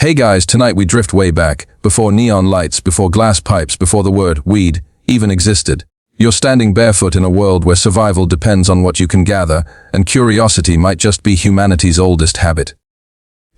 Hey guys, tonight we drift way back, before neon lights, before glass pipes, before the word weed even existed. You're standing barefoot in a world where survival depends on what you can gather, and curiosity might just be humanity's oldest habit.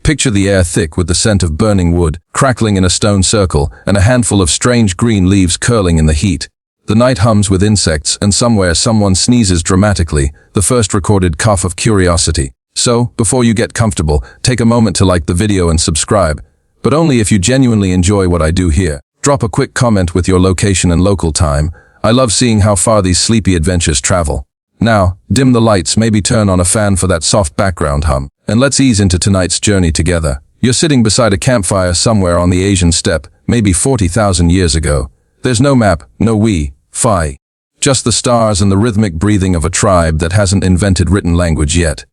Picture the air thick with the scent of burning wood, crackling in a stone circle, and a handful of strange green leaves curling in the heat. The night hums with insects, and somewhere someone sneezes dramatically, the first recorded cough of curiosity. So, before you get comfortable, take a moment to like the video and subscribe, but only if you genuinely enjoy what I do here. Drop a quick comment with your location and local time. I love seeing how far these sleepy adventures travel. Now, dim the lights, maybe turn on a fan for that soft background hum, and let's ease into tonight's journey together. You're sitting beside a campfire somewhere on the Asian steppe, maybe 40,000 years ago. There's no map, no Wi-Fi. Just the stars and the rhythmic breathing of a tribe that hasn't invented written language yet.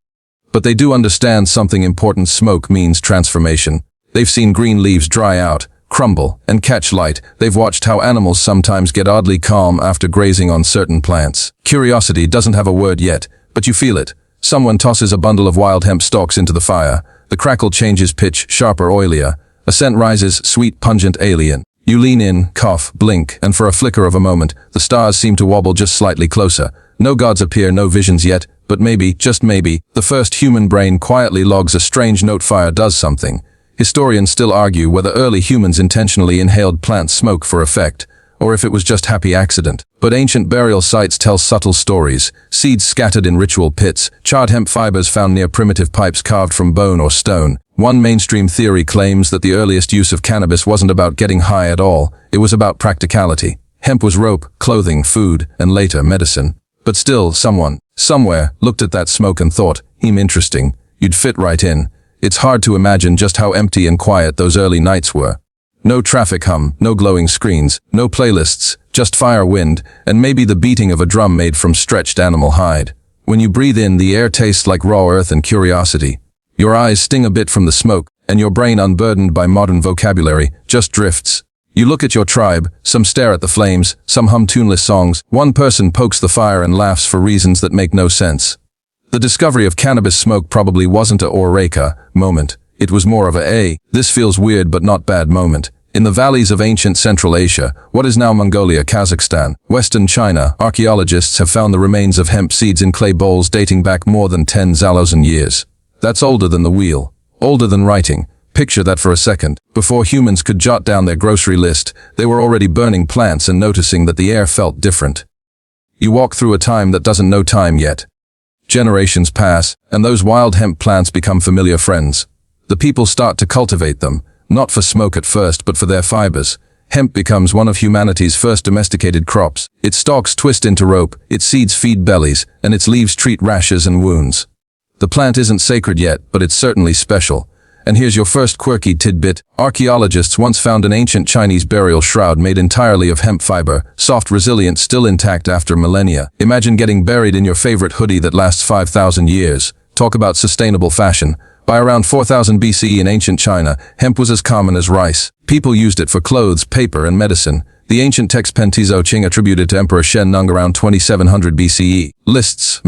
But they do understand something important. Smoke means transformation. They've seen green leaves dry out, crumble, and catch light. They've watched how animals sometimes get oddly calm after grazing on certain plants. Curiosity doesn't have a word yet, but you feel it. Someone tosses a bundle of wild hemp stalks into the fire. The crackle changes pitch, sharper, oilier. A scent rises, sweet, pungent, alien. You lean in, cough, blink, and for a flicker of a moment, the stars seem to wobble just slightly closer. No gods appear, no visions yet, but maybe, just maybe, the first human brain quietly logs a strange note. Fire does something. Historians still argue whether early humans intentionally inhaled plant smoke for effect, or if it was just happy accident. But ancient burial sites tell subtle stories. Seeds scattered in ritual pits, charred hemp fibers found near primitive pipes carved from bone or stone. One mainstream theory claims that the earliest use of cannabis wasn't about getting high at all, it was about practicality. Hemp was rope, clothing, food, and later medicine. But still, someone, somewhere, looked at that smoke and thought, interesting, you'd fit right in. It's hard to imagine just how empty and quiet those early nights were. No traffic hum, no glowing screens, no playlists, just fire, wind, and maybe the beating of a drum made from stretched animal hide. When you breathe in, the air tastes like raw earth and curiosity. Your eyes sting a bit from the smoke, and your brain, unburdened by modern vocabulary, just drifts. You look at your tribe, some stare at the flames, some hum tuneless songs. One person pokes the fire and laughs for reasons that make no sense. The discovery of cannabis smoke probably wasn't a "Eureka" moment. It was more of a "this feels weird but not bad" moment. In the valleys of ancient Central Asia, what is now Mongolia, Kazakhstan, Western China, archaeologists have found the remains of hemp seeds in clay bowls dating back more than 10,000 years. That's older than the wheel, older than writing. Picture that for a second. Before humans could jot down their grocery list, they were already burning plants and noticing that the air felt different. You walk through a time that doesn't know time yet. Generations pass, and those wild hemp plants become familiar friends. The people start to cultivate them, not for smoke at first, but for their fibers. Hemp becomes one of humanity's first domesticated crops. Its stalks twist into rope, its seeds feed bellies, and its leaves treat rashes and wounds. The plant isn't sacred yet, but it's certainly special. And here's your first quirky tidbit. Archaeologists once found an ancient Chinese burial shroud made entirely of hemp fiber, soft, resilient, still intact after millennia. Imagine getting buried in your favorite hoodie that lasts 5,000 years. Talk about sustainable fashion. By around 4000 BCE in ancient China, hemp was as common as rice. People used it for clothes, paper, and medicine. The ancient text Tizo Qing attributed to Emperor Shen Nung around 2700 BCE lists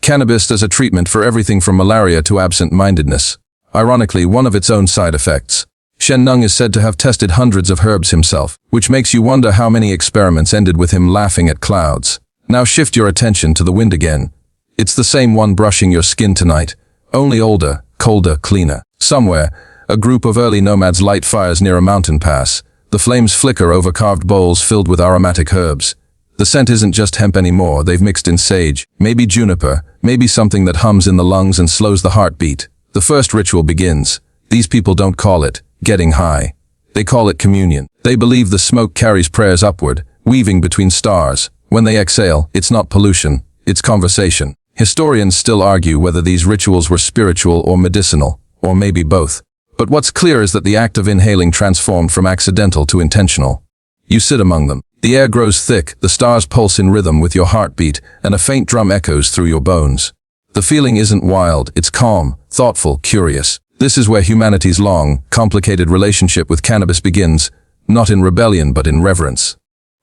cannabis as a treatment for everything from malaria to absent-mindedness. Ironically, one of its own side effects. Shen Nung is said to have tested hundreds of herbs himself, which makes you wonder how many experiments ended with him laughing at clouds. Now shift your attention to the wind again. It's the same one brushing your skin tonight, only older, colder, cleaner. Somewhere, a group of early nomads light fires near a mountain pass. The flames flicker over carved bowls filled with aromatic herbs. The scent isn't just hemp anymore, they've mixed in sage, maybe juniper, maybe something that hums in the lungs and slows the heartbeat. The first ritual begins. These people don't call it getting high. They call it communion. They believe the smoke carries prayers upward, weaving between stars. When they exhale, it's not pollution, it's conversation. Historians still argue whether these rituals were spiritual or medicinal, or maybe both. But what's clear is that the act of inhaling transformed from accidental to intentional. You sit among them. The air grows thick, the stars pulse in rhythm with your heartbeat, and a faint drum echoes through your bones. The feeling isn't wild, it's calm, thoughtful, curious. This is where humanity's long, complicated relationship with cannabis begins, not in rebellion but in reverence.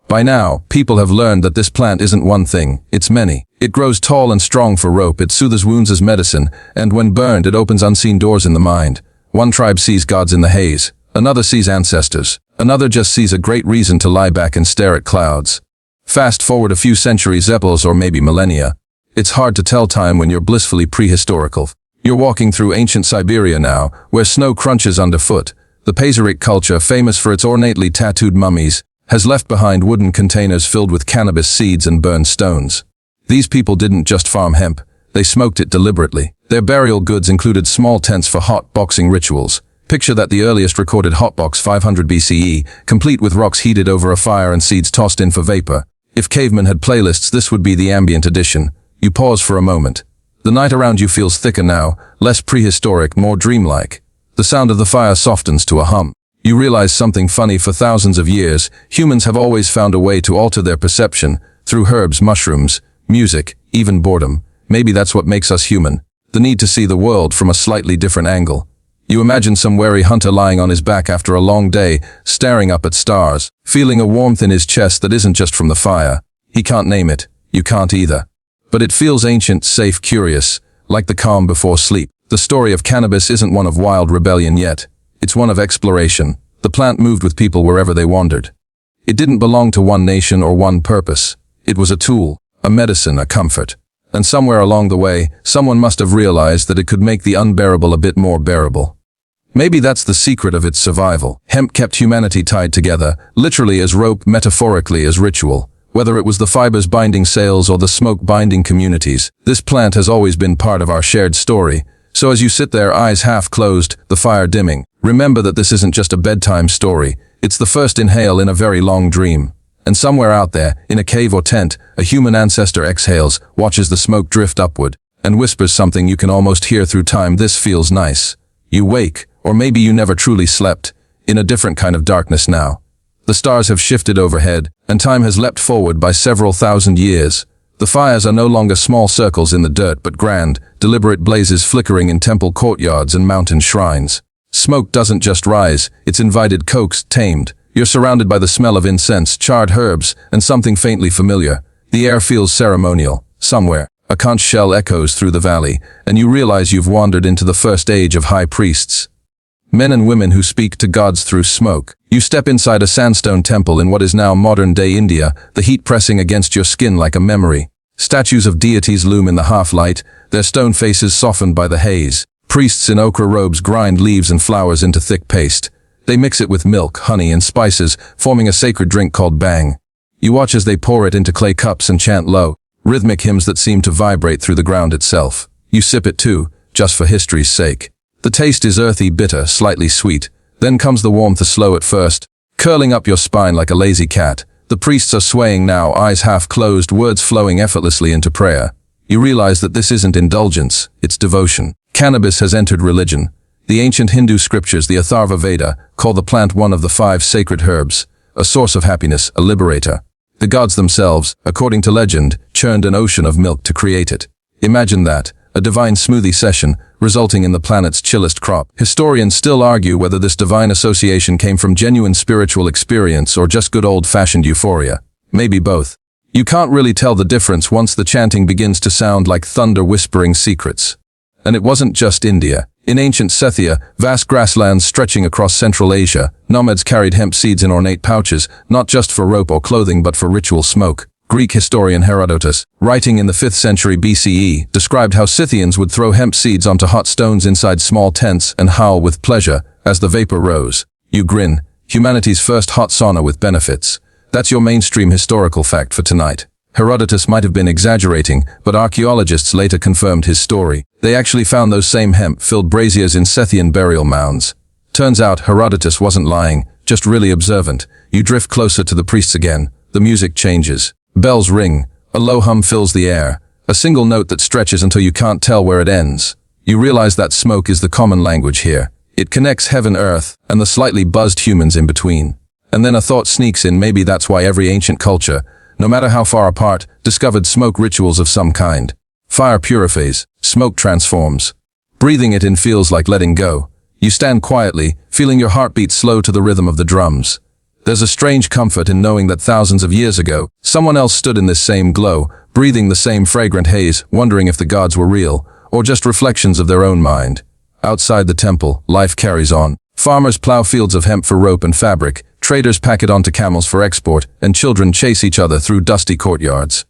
By now, people have learned that this plant isn't one thing, it's many. It grows tall and strong for rope, it soothes wounds as medicine, and when burned it opens unseen doors in the mind. One tribe sees gods in the haze, another sees ancestors, another just sees a great reason to lie back and stare at clouds. Fast forward a few centuries, epochs, or maybe millennia. It's hard to tell time when you're blissfully prehistorical. You're walking through ancient Siberia now, where snow crunches underfoot. The Pazyryk culture, famous for its ornately tattooed mummies, has left behind wooden containers filled with cannabis seeds and burned stones. These people didn't just farm hemp, they smoked it deliberately. Their burial goods included small tents for hot boxing rituals. Picture that: the earliest recorded hotbox 500 BCE, complete with rocks heated over a fire and seeds tossed in for vapor. If cavemen had playlists, this would be the ambient edition. You pause for a moment. The night around you feels thicker now, less prehistoric, more dreamlike. The sound of the fire softens to a hum. You realize something funny: for thousands of years, humans have always found a way to alter their perception, through herbs, mushrooms, music, even boredom. Maybe that's what makes us human. The need to see the world from a slightly different angle. You imagine some wary hunter lying on his back after a long day, staring up at stars, feeling a warmth in his chest that isn't just from the fire. He can't name it. You can't either. But it feels ancient, safe, curious, like the calm before sleep. The story of cannabis isn't one of wild rebellion yet. It's one of exploration. The plant moved with people wherever they wandered. It didn't belong to one nation or one purpose. It was a tool, a medicine, a comfort. And somewhere along the way, someone must have realized that it could make the unbearable a bit more bearable. Maybe that's the secret of its survival. Hemp kept humanity tied together, literally as rope, metaphorically as ritual. Whether it was the fibers binding sails or the smoke binding communities, this plant has always been part of our shared story. So as you sit there, eyes half closed, the fire dimming, remember that this isn't just a bedtime story. It's the first inhale in a very long dream. And somewhere out there, in a cave or tent, a human ancestor exhales, watches the smoke drift upward, and whispers something you can almost hear through time: this feels nice. You wake, or maybe you never truly slept, in a different kind of darkness now. The stars have shifted overhead, and time has leapt forward by several thousand years. The fires are no longer small circles in the dirt, but grand, deliberate blazes flickering in temple courtyards and mountain shrines. Smoke doesn't just rise, it's invited, coaxed, tamed. You're surrounded by the smell of incense, charred herbs, and something faintly familiar. The air feels ceremonial. Somewhere, a conch shell echoes through the valley, and you realize you've wandered into the first age of high priests. Men and women who speak to gods through smoke. You step inside a sandstone temple in what is now modern-day India, the heat pressing against your skin like a memory. Statues of deities loom in the half-light, their stone faces softened by the haze. Priests in ochre robes grind leaves and flowers into thick paste. They mix it with milk, honey, and spices, forming a sacred drink called bang. You watch as they pour it into clay cups and chant low, rhythmic hymns that seem to vibrate through the ground itself. You sip it too, just for history's sake. The taste is earthy, bitter, slightly sweet. Then comes the warmth, slow at first, curling up your spine like a lazy cat. The priests are swaying now, eyes half closed, words flowing effortlessly into prayer. You realize that this isn't indulgence, it's devotion. Cannabis has entered religion. The ancient Hindu scriptures, the Atharva Veda, call the plant one of the 5 sacred herbs, a source of happiness, a liberator. The gods themselves, according to legend, churned an ocean of milk to create it. Imagine that, a divine smoothie session, resulting in the planet's chillest crop. Historians still argue whether this divine association came from genuine spiritual experience or just good old-fashioned euphoria. Maybe both. You can't really tell the difference once the chanting begins to sound like thunder whispering secrets. And it wasn't just India. In ancient Scythia, vast grasslands stretching across Central Asia, nomads carried hemp seeds in ornate pouches, not just for rope or clothing but for ritual smoke. Greek historian Herodotus, writing in the 5th century BCE, described how Scythians would throw hemp seeds onto hot stones inside small tents and howl with pleasure as the vapor rose. You grin. Humanity's first hot sauna with benefits. That's your mainstream historical fact for tonight. Herodotus might have been exaggerating, but archaeologists later confirmed his story. They actually found those same hemp-filled braziers in Scythian burial mounds. Turns out Herodotus wasn't lying, just really observant. You drift closer to the priests again. The music changes. Bells ring. A low hum fills the air. A single note that stretches until you can't tell where it ends. You realize that smoke is the common language here. It connects heaven, earth, and the slightly buzzed humans in between. And then a thought sneaks in: maybe that's why every ancient culture, no matter how far apart, discovered smoke rituals of some kind. Fire purifies, smoke transforms. Breathing it in feels like letting go. You stand quietly, feeling your heartbeat slow to the rhythm of the drums. There's a strange comfort in knowing that thousands of years ago, someone else stood in this same glow, breathing the same fragrant haze, wondering if the gods were real, or just reflections of their own mind. Outside the temple, life carries on. Farmers plow fields of hemp for rope and fabric, traders pack it onto camels for export, and children chase each other through dusty courtyards.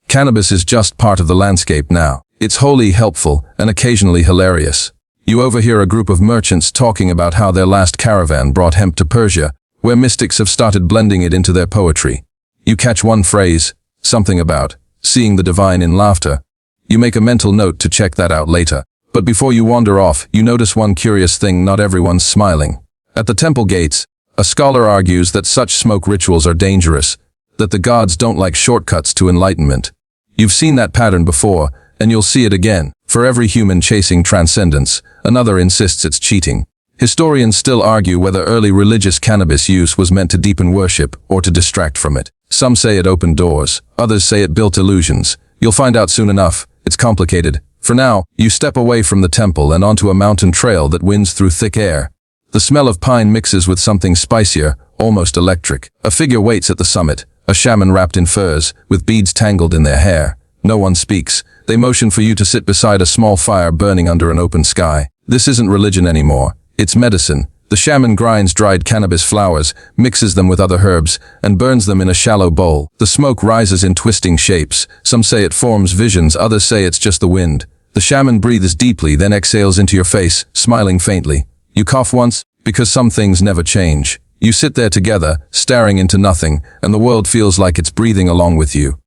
Cannabis is just part of the landscape now. It's wholly helpful and occasionally hilarious. You overhear a group of merchants talking about how their last caravan brought hemp to Persia, where mystics have started blending it into their poetry. You catch one phrase, something about seeing the divine in laughter. You make a mental note to check that out later. But before you wander off, you notice one curious thing: not everyone's smiling. At the temple gates, a scholar argues that such smoke rituals are dangerous, that the gods don't like shortcuts to enlightenment. You've seen that pattern before, and you'll see it again. For every human chasing transcendence, another insists it's cheating. Historians still argue whether early religious cannabis use was meant to deepen worship or to distract from it. Some say it opened doors, others say it built illusions. You'll find out soon enough. It's complicated. For now, you step away from the temple and onto a mountain trail that winds through thick air. The smell of pine mixes with something spicier, almost electric. A figure waits at the summit, a shaman wrapped in furs, with beads tangled in their hair. No one speaks. They motion for you to sit beside a small fire burning under an open sky. This isn't religion anymore. It's medicine. The shaman grinds dried cannabis flowers, mixes them with other herbs, and burns them in a shallow bowl. The smoke rises in twisting shapes. Some say it forms visions, others say it's just the wind. The shaman breathes deeply, then exhales into your face, smiling faintly. You cough once, because some things never change. You sit there together, staring into nothing, and the world feels like it's breathing along with you.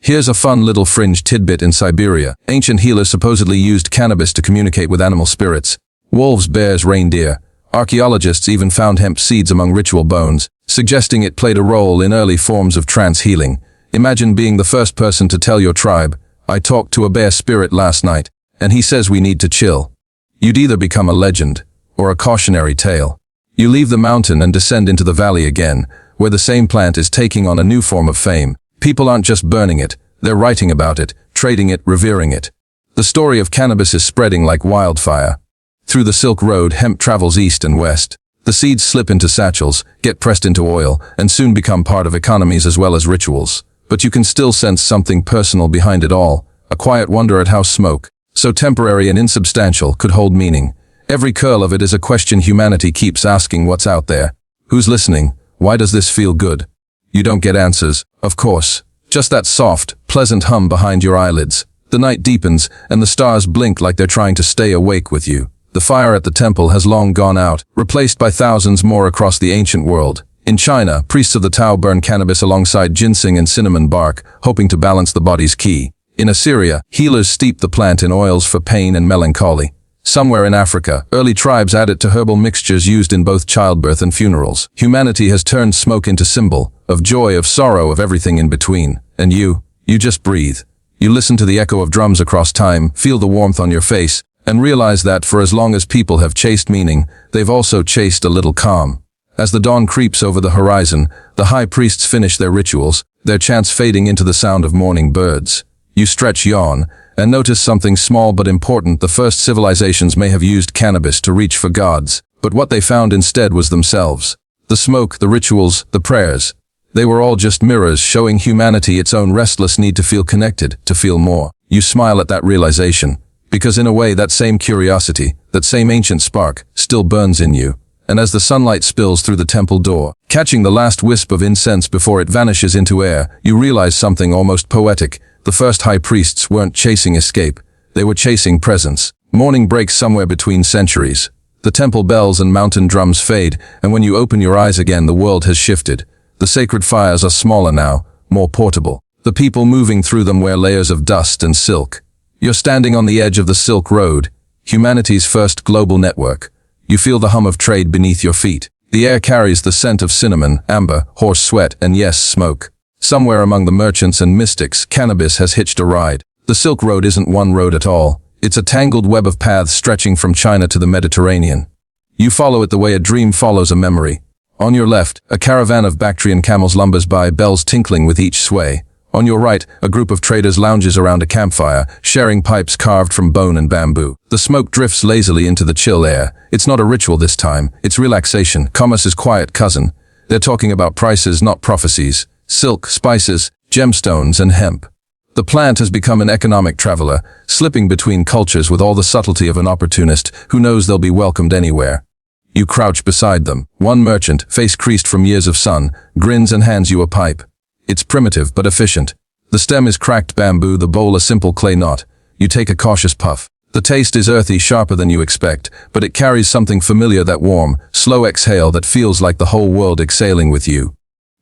Here's a fun little fringe tidbit. In Siberia, ancient healers supposedly used cannabis to communicate with animal spirits. Wolves, bears, reindeer. Archaeologists even found hemp seeds among ritual bones, suggesting it played a role in early forms of trance healing. Imagine being the first person to tell your tribe, "I talked to a bear spirit last night, and he says we need to chill." You'd either become a legend, or a cautionary tale. You leave the mountain and descend into the valley again, where the same plant is taking on a new form of fame. People aren't just burning it, they're writing about it, trading it, revering it. The story of cannabis is spreading like wildfire. Through the Silk Road, hemp travels east and west. The seeds slip into satchels, get pressed into oil, and soon become part of economies as well as rituals. But you can still sense something personal behind it all, a quiet wonder at how smoke, so temporary and insubstantial, could hold meaning. Every curl of it is a question humanity keeps asking: what's out there? Who's listening? Why does this feel good? You don't get answers, of course. Just that soft, pleasant hum behind your eyelids. The night deepens, and the stars blink like they're trying to stay awake with you. The fire at the temple has long gone out, replaced by thousands more across the ancient world. In China, priests of the Tao burn cannabis alongside ginseng and cinnamon bark, hoping to balance the body's qi. In Assyria, healers steep the plant in oils for pain and melancholy. Somewhere in Africa, early tribes add it to herbal mixtures used in both childbirth and funerals. Humanity has turned smoke into symbol, of joy, of sorrow, of everything in between. And you just breathe. You listen to the echo of drums across time, feel the warmth on your face, and realize that for as long as people have chased meaning, they've also chased a little calm. As the dawn creeps over the horizon, the high priests finish their rituals, their chants fading into the sound of mourning birds. You stretch, yawn, and notice something small but important. The first civilizations may have used cannabis to reach for gods, but what they found instead was themselves. The smoke, the rituals, the prayers. They were all just mirrors showing humanity its own restless need to feel connected, to feel more. You smile at that realization, because in a way that same curiosity, that same ancient spark, still burns in you. And as the sunlight spills through the temple door, catching the last wisp of incense before it vanishes into air, you realize something almost poetic. The first high priests weren't chasing escape, they were chasing presence. Morning breaks somewhere between centuries. The temple bells and mountain drums fade, and when you open your eyes again, the world has shifted. The sacred fires are smaller now, more portable. The people moving through them wear layers of dust and silk. You're standing on the edge of the Silk Road, humanity's first global network. You feel the hum of trade beneath your feet. The air carries the scent of cinnamon, amber, horse sweat, and yes, smoke. Somewhere among the merchants and mystics, cannabis has hitched a ride. The Silk Road isn't one road at all. It's a tangled web of paths stretching from China to the Mediterranean. You follow it the way a dream follows a memory. On your left, a caravan of Bactrian camels lumbers by, bells tinkling with each sway. On your right, a group of traders lounges around a campfire, sharing pipes carved from bone and bamboo. The smoke drifts lazily into the chill air. It's not a ritual this time, it's relaxation, commerce's quiet cousin. They're talking about prices, not prophecies. Silk, spices, gemstones, and hemp. The plant has become an economic traveler, slipping between cultures with all the subtlety of an opportunist who knows they'll be welcomed anywhere. You crouch beside them. One merchant, face creased from years of sun, grins and hands you a pipe. It's primitive but efficient. The stem is cracked bamboo, the bowl a simple clay knot. You take a cautious puff. The taste is earthy, sharper than you expect, but it carries something familiar, that warm, slow exhale that feels like the whole world exhaling with you.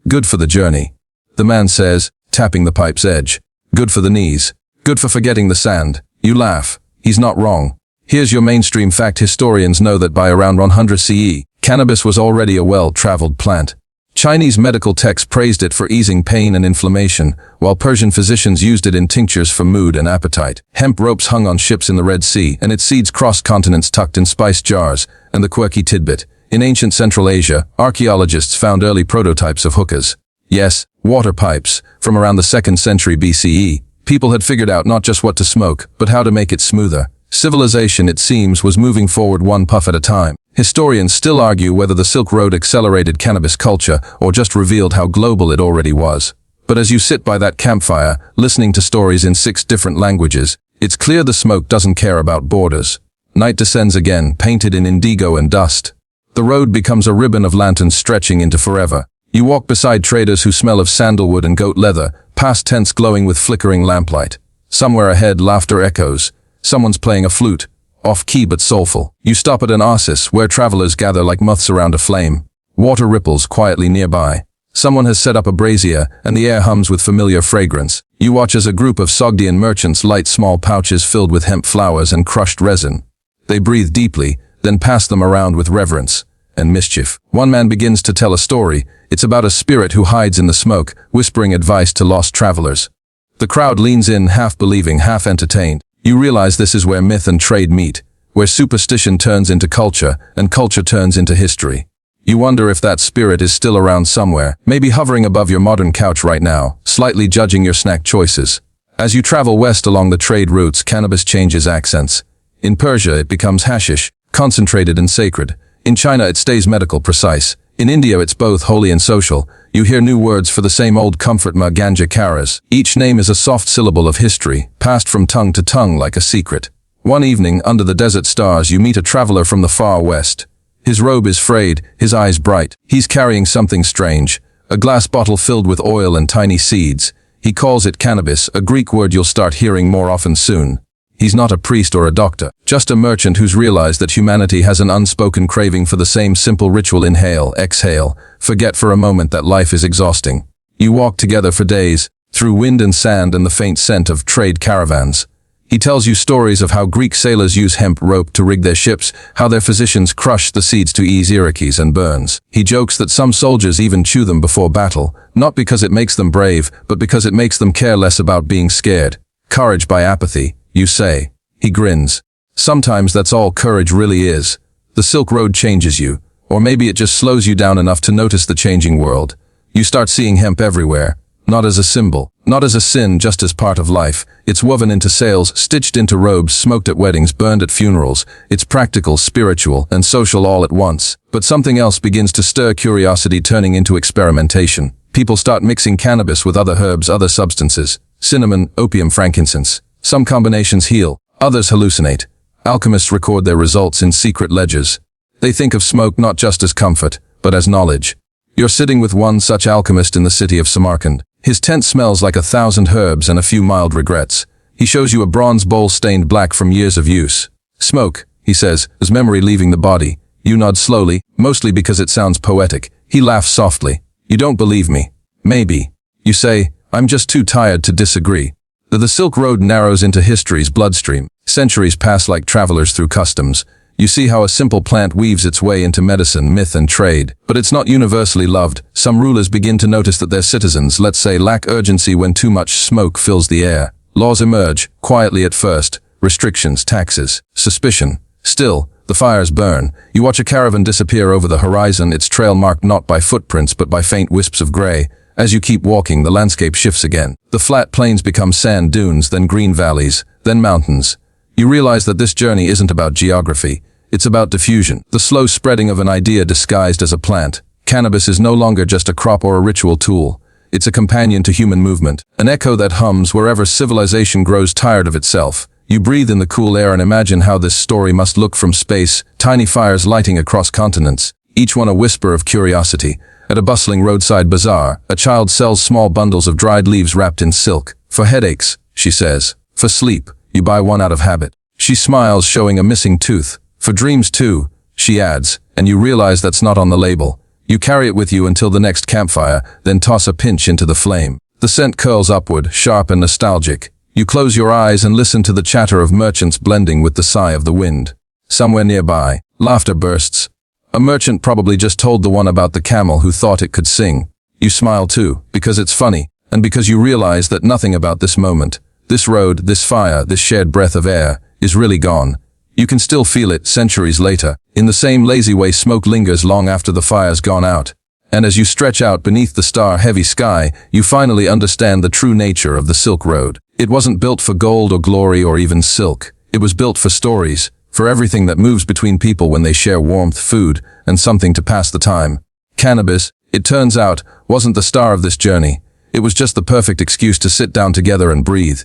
Good for the journey, the man says, tapping the pipe's edge. Good for the knees. Good for forgetting the sand. You laugh. He's not wrong. Here's your mainstream fact. Historians know that by around 100 CE, cannabis was already a well-traveled plant. Chinese medical texts praised it for easing pain and inflammation, while Persian physicians used it in tinctures for mood and appetite. Hemp ropes hung on ships in the Red Sea, and its seeds crossed continents tucked in spice jars. And the quirky tidbit: in ancient Central Asia, archaeologists found early prototypes of hookahs. Yes, water pipes. From around the 2nd century BCE, people had figured out not just what to smoke, but how to make it smoother. Civilization, it seems, was moving forward one puff at a time. Historians still argue whether the Silk Road accelerated cannabis culture or just revealed how global it already was. But as you sit by that campfire, listening to stories in 6 different languages, it's clear the smoke doesn't care about borders. Night descends again, painted in indigo and dust. The road becomes a ribbon of lanterns stretching into forever. You walk beside traders who smell of sandalwood and goat leather, past tents glowing with flickering lamplight. Somewhere ahead, laughter echoes. Someone's playing a flute, off-key but soulful. You stop at an oasis where travelers gather like moths around a flame. Water ripples quietly nearby. Someone has set up a brazier, and the air hums with familiar fragrance. You watch as a group of Sogdian merchants light small pouches filled with hemp flowers and crushed resin. They breathe deeply, then pass them around with reverence and mischief. One man begins to tell a story. It's about a spirit who hides in the smoke, whispering advice to lost travelers. The crowd leans in, half believing, half entertained. You realize this is where myth and trade meet, where superstition turns into culture, and culture turns into history. You wonder if that spirit is still around somewhere, maybe hovering above your modern couch right now, slightly judging your snack choices. As you travel west along the trade routes, cannabis changes accents. In Persia, it becomes hashish, concentrated and sacred. In China, it stays medical precise. In India, it's both holy and social. You hear new words for the same old comfort: ma, ganja, karas. Each name is a soft syllable of history, passed from tongue to tongue like a secret. One evening, under the desert stars, you meet a traveler from the far west. His robe is frayed, his eyes bright. He's carrying something strange, a glass bottle filled with oil and tiny seeds. He calls it cannabis, a Greek word you'll start hearing more often soon. He's not a priest or a doctor, just a merchant who's realized that humanity has an unspoken craving for the same simple ritual: inhale, exhale, forget for a moment that life is exhausting. You walk together for days, through wind and sand and the faint scent of trade caravans. He tells you stories of how Greek sailors use hemp rope to rig their ships, how their physicians crush the seeds to ease irrities and burns. He jokes that some soldiers even chew them before battle, not because it makes them brave, but because it makes them care less about being scared. Courage by apathy, you say. He grins. Sometimes that's all courage really is. The Silk Road changes you, or maybe it just slows you down enough to notice the changing world. You start seeing hemp everywhere, not as a symbol, not as a sin, just as part of life. It's woven into sails, stitched into robes, smoked at weddings, burned at funerals. It's practical, spiritual, and social all at once. But something else begins to stir curiosity, turning into experimentation. People start mixing cannabis with other herbs, other substances. Cinnamon, opium, frankincense. Some combinations heal, others hallucinate. Alchemists record their results in secret ledgers. They think of smoke not just as comfort, but as knowledge. You're sitting with one such alchemist in the city of Samarkand. His tent smells like 1,000 herbs and a few mild regrets. He shows you a bronze bowl stained black from years of use. Smoke, he says, as memory leaving the body. You nod slowly, mostly because it sounds poetic. He laughs softly. You don't believe me. Maybe. You say, I'm just too tired to disagree. The Silk Road narrows into history's bloodstream. Centuries pass like travelers through customs. You see how a simple plant weaves its way into medicine, myth, and trade. But it's not universally loved. Some rulers begin to notice that their citizens, let's say, lack urgency when too much smoke fills the air. Laws emerge, quietly at first. Restrictions, taxes, suspicion. Still, the fires burn. You watch a caravan disappear over the horizon, its trail marked not by footprints but by faint wisps of gray. As you keep walking, the landscape shifts again. The flat plains become sand dunes, then green valleys, then mountains. You realize that this journey isn't about geography. It's about diffusion, the slow spreading of an idea disguised as a plant. Cannabis is no longer just a crop or a ritual tool. it's a companion to human movement, an echo that hums wherever civilization grows tired of itself. You breathe in the cool air and imagine how this story must look from space, tiny fires lighting across continents, each one a whisper of curiosity. At a bustling roadside bazaar, a child sells small bundles of dried leaves wrapped in silk. For headaches, she says. For sleep, you buy one out of habit. She smiles, showing a missing tooth. For dreams too, she adds, and you realize that's not on the label. You carry it with you until the next campfire, then toss a pinch into the flame. The scent curls upward, sharp and nostalgic. You close your eyes and listen to the chatter of merchants blending with the sigh of the wind. Somewhere nearby, laughter bursts. A merchant probably just told the one about the camel who thought it could sing. You smile too, because it's funny, and because you realize that nothing about this moment, this road, this fire, this shared breath of air, is really gone. You can still feel it centuries later. In the same lazy way smoke lingers long after the fire's gone out. And as you stretch out beneath the star-heavy sky, you finally understand the true nature of the Silk Road. It wasn't built for gold or glory or even silk. It was built for stories, for everything that moves between people when they share warmth, food, and something to pass the time. Cannabis, it turns out, wasn't the star of this journey. It was just the perfect excuse to sit down together and breathe.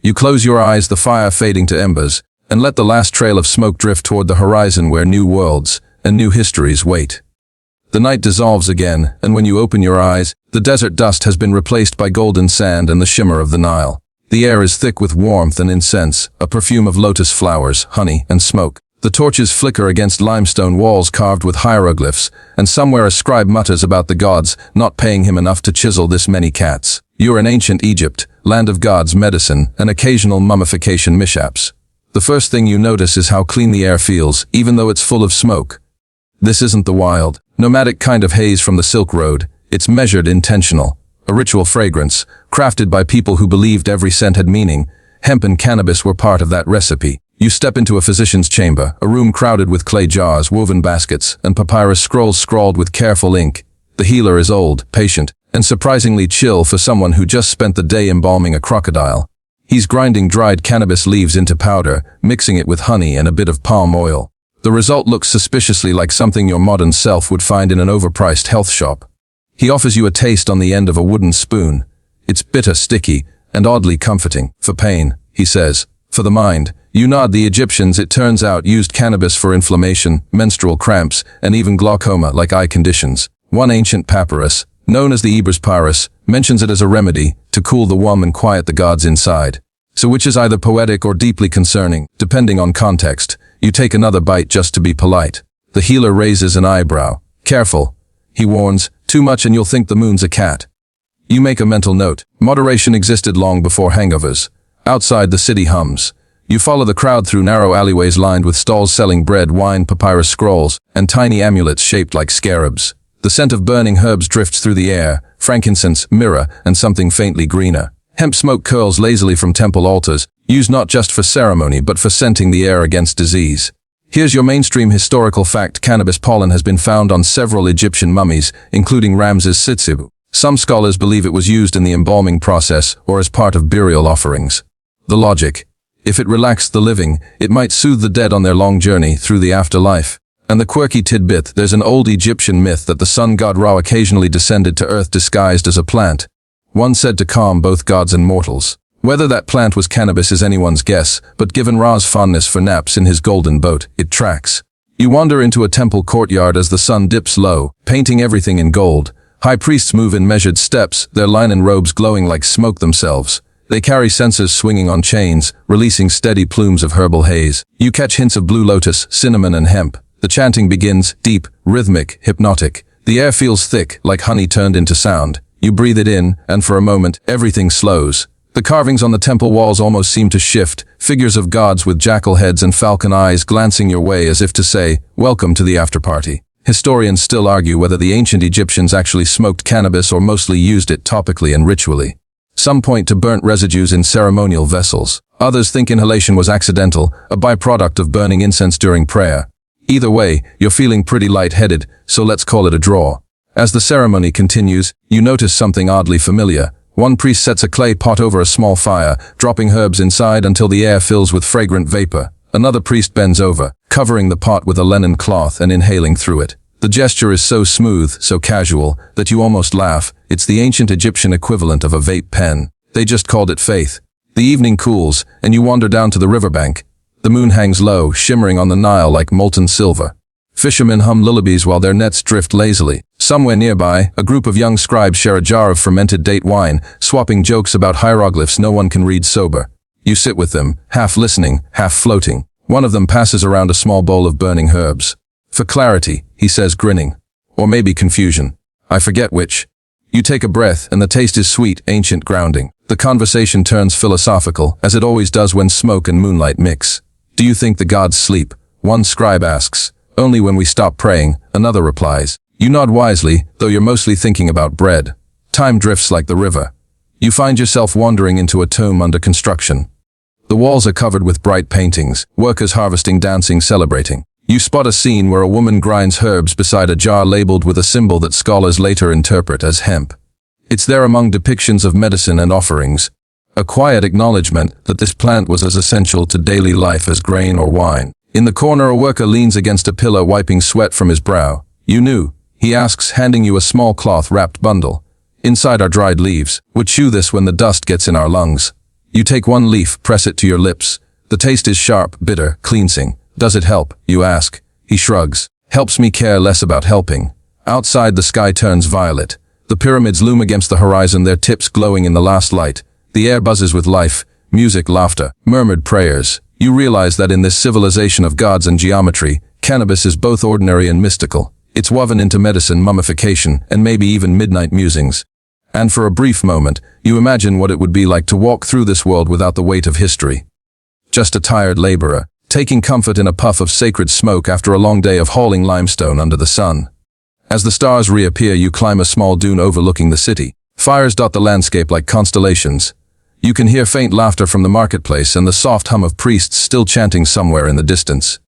You close your eyes, the fire fading to embers, and let the last trail of smoke drift toward the horizon where new worlds and new histories wait. The night dissolves again, and when you open your eyes, the desert dust has been replaced by golden sand and the shimmer of the Nile. The air is thick with warmth and incense, a perfume of lotus flowers, honey, and smoke. The torches flicker against limestone walls carved with hieroglyphs, and somewhere a scribe mutters about the gods not paying him enough to chisel this many cats. You're in ancient Egypt, land of gods, medicine, and occasional mummification mishaps. The first thing you notice is how clean the air feels, even though it's full of smoke. This isn't the wild, nomadic kind of haze from the Silk Road. It's measured, intentional. A ritual fragrance, crafted by people who believed every scent had meaning. Hemp and cannabis were part of that recipe. You step into a physician's chamber, a room crowded with clay jars, woven baskets, and papyrus scrolls scrawled with careful ink. The healer is old, patient, and surprisingly chill for someone who just spent the day embalming a crocodile. He's grinding dried cannabis leaves into powder, mixing it with honey and a bit of palm oil. The result looks suspiciously like something your modern self would find in an overpriced health shop. He offers you a taste on the end of a wooden spoon. It's bitter, sticky, and oddly comforting. For pain, he says. For the mind, you nod. The Egyptians, it turns out, used cannabis for inflammation, menstrual cramps, and even glaucoma like eye conditions. One ancient papyrus, known as the Ebers Papyrus, mentions it as a remedy to cool the womb and quiet the gods inside. So which is either poetic or deeply concerning, depending on context. You take another bite just to be polite. The healer raises an eyebrow. Careful, he warns, too much and you'll think the moon's a cat. You make a mental note. Moderation existed long before hangovers. Outside, the city hums. You follow the crowd through narrow alleyways lined with stalls selling bread, wine, papyrus scrolls, and tiny amulets shaped like scarabs. The scent of burning herbs drifts through the air, frankincense, myrrh, and something faintly greener. Hemp smoke curls lazily from temple altars, used not just for ceremony but for scenting the air against disease. Here's your mainstream historical fact. Cannabis pollen has been found on several Egyptian mummies, including Ramses Sitsibu. Some scholars believe it was used in the embalming process or as part of burial offerings. The logic: if it relaxed the living, it might soothe the dead on their long journey through the afterlife. And the quirky tidbit: there's an old Egyptian myth that the sun god Ra occasionally descended to earth disguised as a plant, one said to calm both gods and mortals. Whether that plant was cannabis is anyone's guess, but given Ra's fondness for naps in his golden boat, it tracks. You wander into a temple courtyard as the sun dips low, painting everything in gold. High priests move in measured steps, their linen robes glowing like smoke themselves. They carry censers swinging on chains, releasing steady plumes of herbal haze. You catch hints of blue lotus, cinnamon, and hemp. The chanting begins, deep, rhythmic, hypnotic. The air feels thick, like honey turned into sound. You breathe it in, and for a moment, everything slows. The carvings on the temple walls almost seem to shift, figures of gods with jackal heads and falcon eyes glancing your way as if to say, welcome to the after-party. Historians still argue whether the ancient Egyptians actually smoked cannabis or mostly used it topically and ritually. Some point to burnt residues in ceremonial vessels. Others think inhalation was accidental, a byproduct of burning incense during prayer. Either way, you're feeling pretty lightheaded, so let's call it a draw. As the ceremony continues, you notice something oddly familiar. One priest sets a clay pot over a small fire, dropping herbs inside until the air fills with fragrant vapor. Another priest bends over, covering the pot with a linen cloth and inhaling through it. The gesture is so smooth, so casual, that you almost laugh. It's the ancient Egyptian equivalent of a vape pen. They just called it faith. The evening cools, and you wander down to the riverbank. The moon hangs low, shimmering on the Nile like molten silver. Fishermen hum lullabies while their nets drift lazily. Somewhere nearby, a group of young scribes share a jar of fermented date wine, swapping jokes about hieroglyphs no one can read sober. You sit with them, half listening, half floating. One of them passes around a small bowl of burning herbs. For clarity, he says, grinning. Or maybe confusion. I forget which. You take a breath, and the taste is sweet, ancient, grounding. The conversation turns philosophical, as it always does when smoke and moonlight mix. Do you think the gods sleep? One scribe asks. Only when we stop praying, another replies. You nod wisely, though you're mostly thinking about bread. Time drifts like the river. You find yourself wandering into a tomb under construction. The walls are covered with bright paintings, workers harvesting, dancing, celebrating. You spot a scene where a woman grinds herbs beside a jar labeled with a symbol that scholars later interpret as hemp. It's there among depictions of medicine and offerings. A quiet acknowledgement that this plant was as essential to daily life as grain or wine. In the corner, a worker leans against a pillar, wiping sweat from his brow. You knew, he asks, handing you a small cloth-wrapped bundle. Inside are dried leaves. Would chew this when the dust gets in our lungs. You take one leaf, press it to your lips. The taste is sharp, bitter, cleansing. Does it help? You ask. He shrugs. Helps me care less about helping. Outside, the sky turns violet. The pyramids loom against the horizon, their tips glowing in the last light. The air buzzes with life, music, laughter, murmured prayers. You realize that in this civilization of gods and geometry, cannabis is both ordinary and mystical. It's woven into medicine, mummification, and maybe even midnight musings. And for a brief moment, you imagine what it would be like to walk through this world without the weight of history. Just a tired laborer, taking comfort in a puff of sacred smoke after a long day of hauling limestone under the sun. As the stars reappear, you climb a small dune overlooking the city. Fires dot the landscape like constellations. You can hear faint laughter from the marketplace and the soft hum of priests still chanting somewhere in the distance.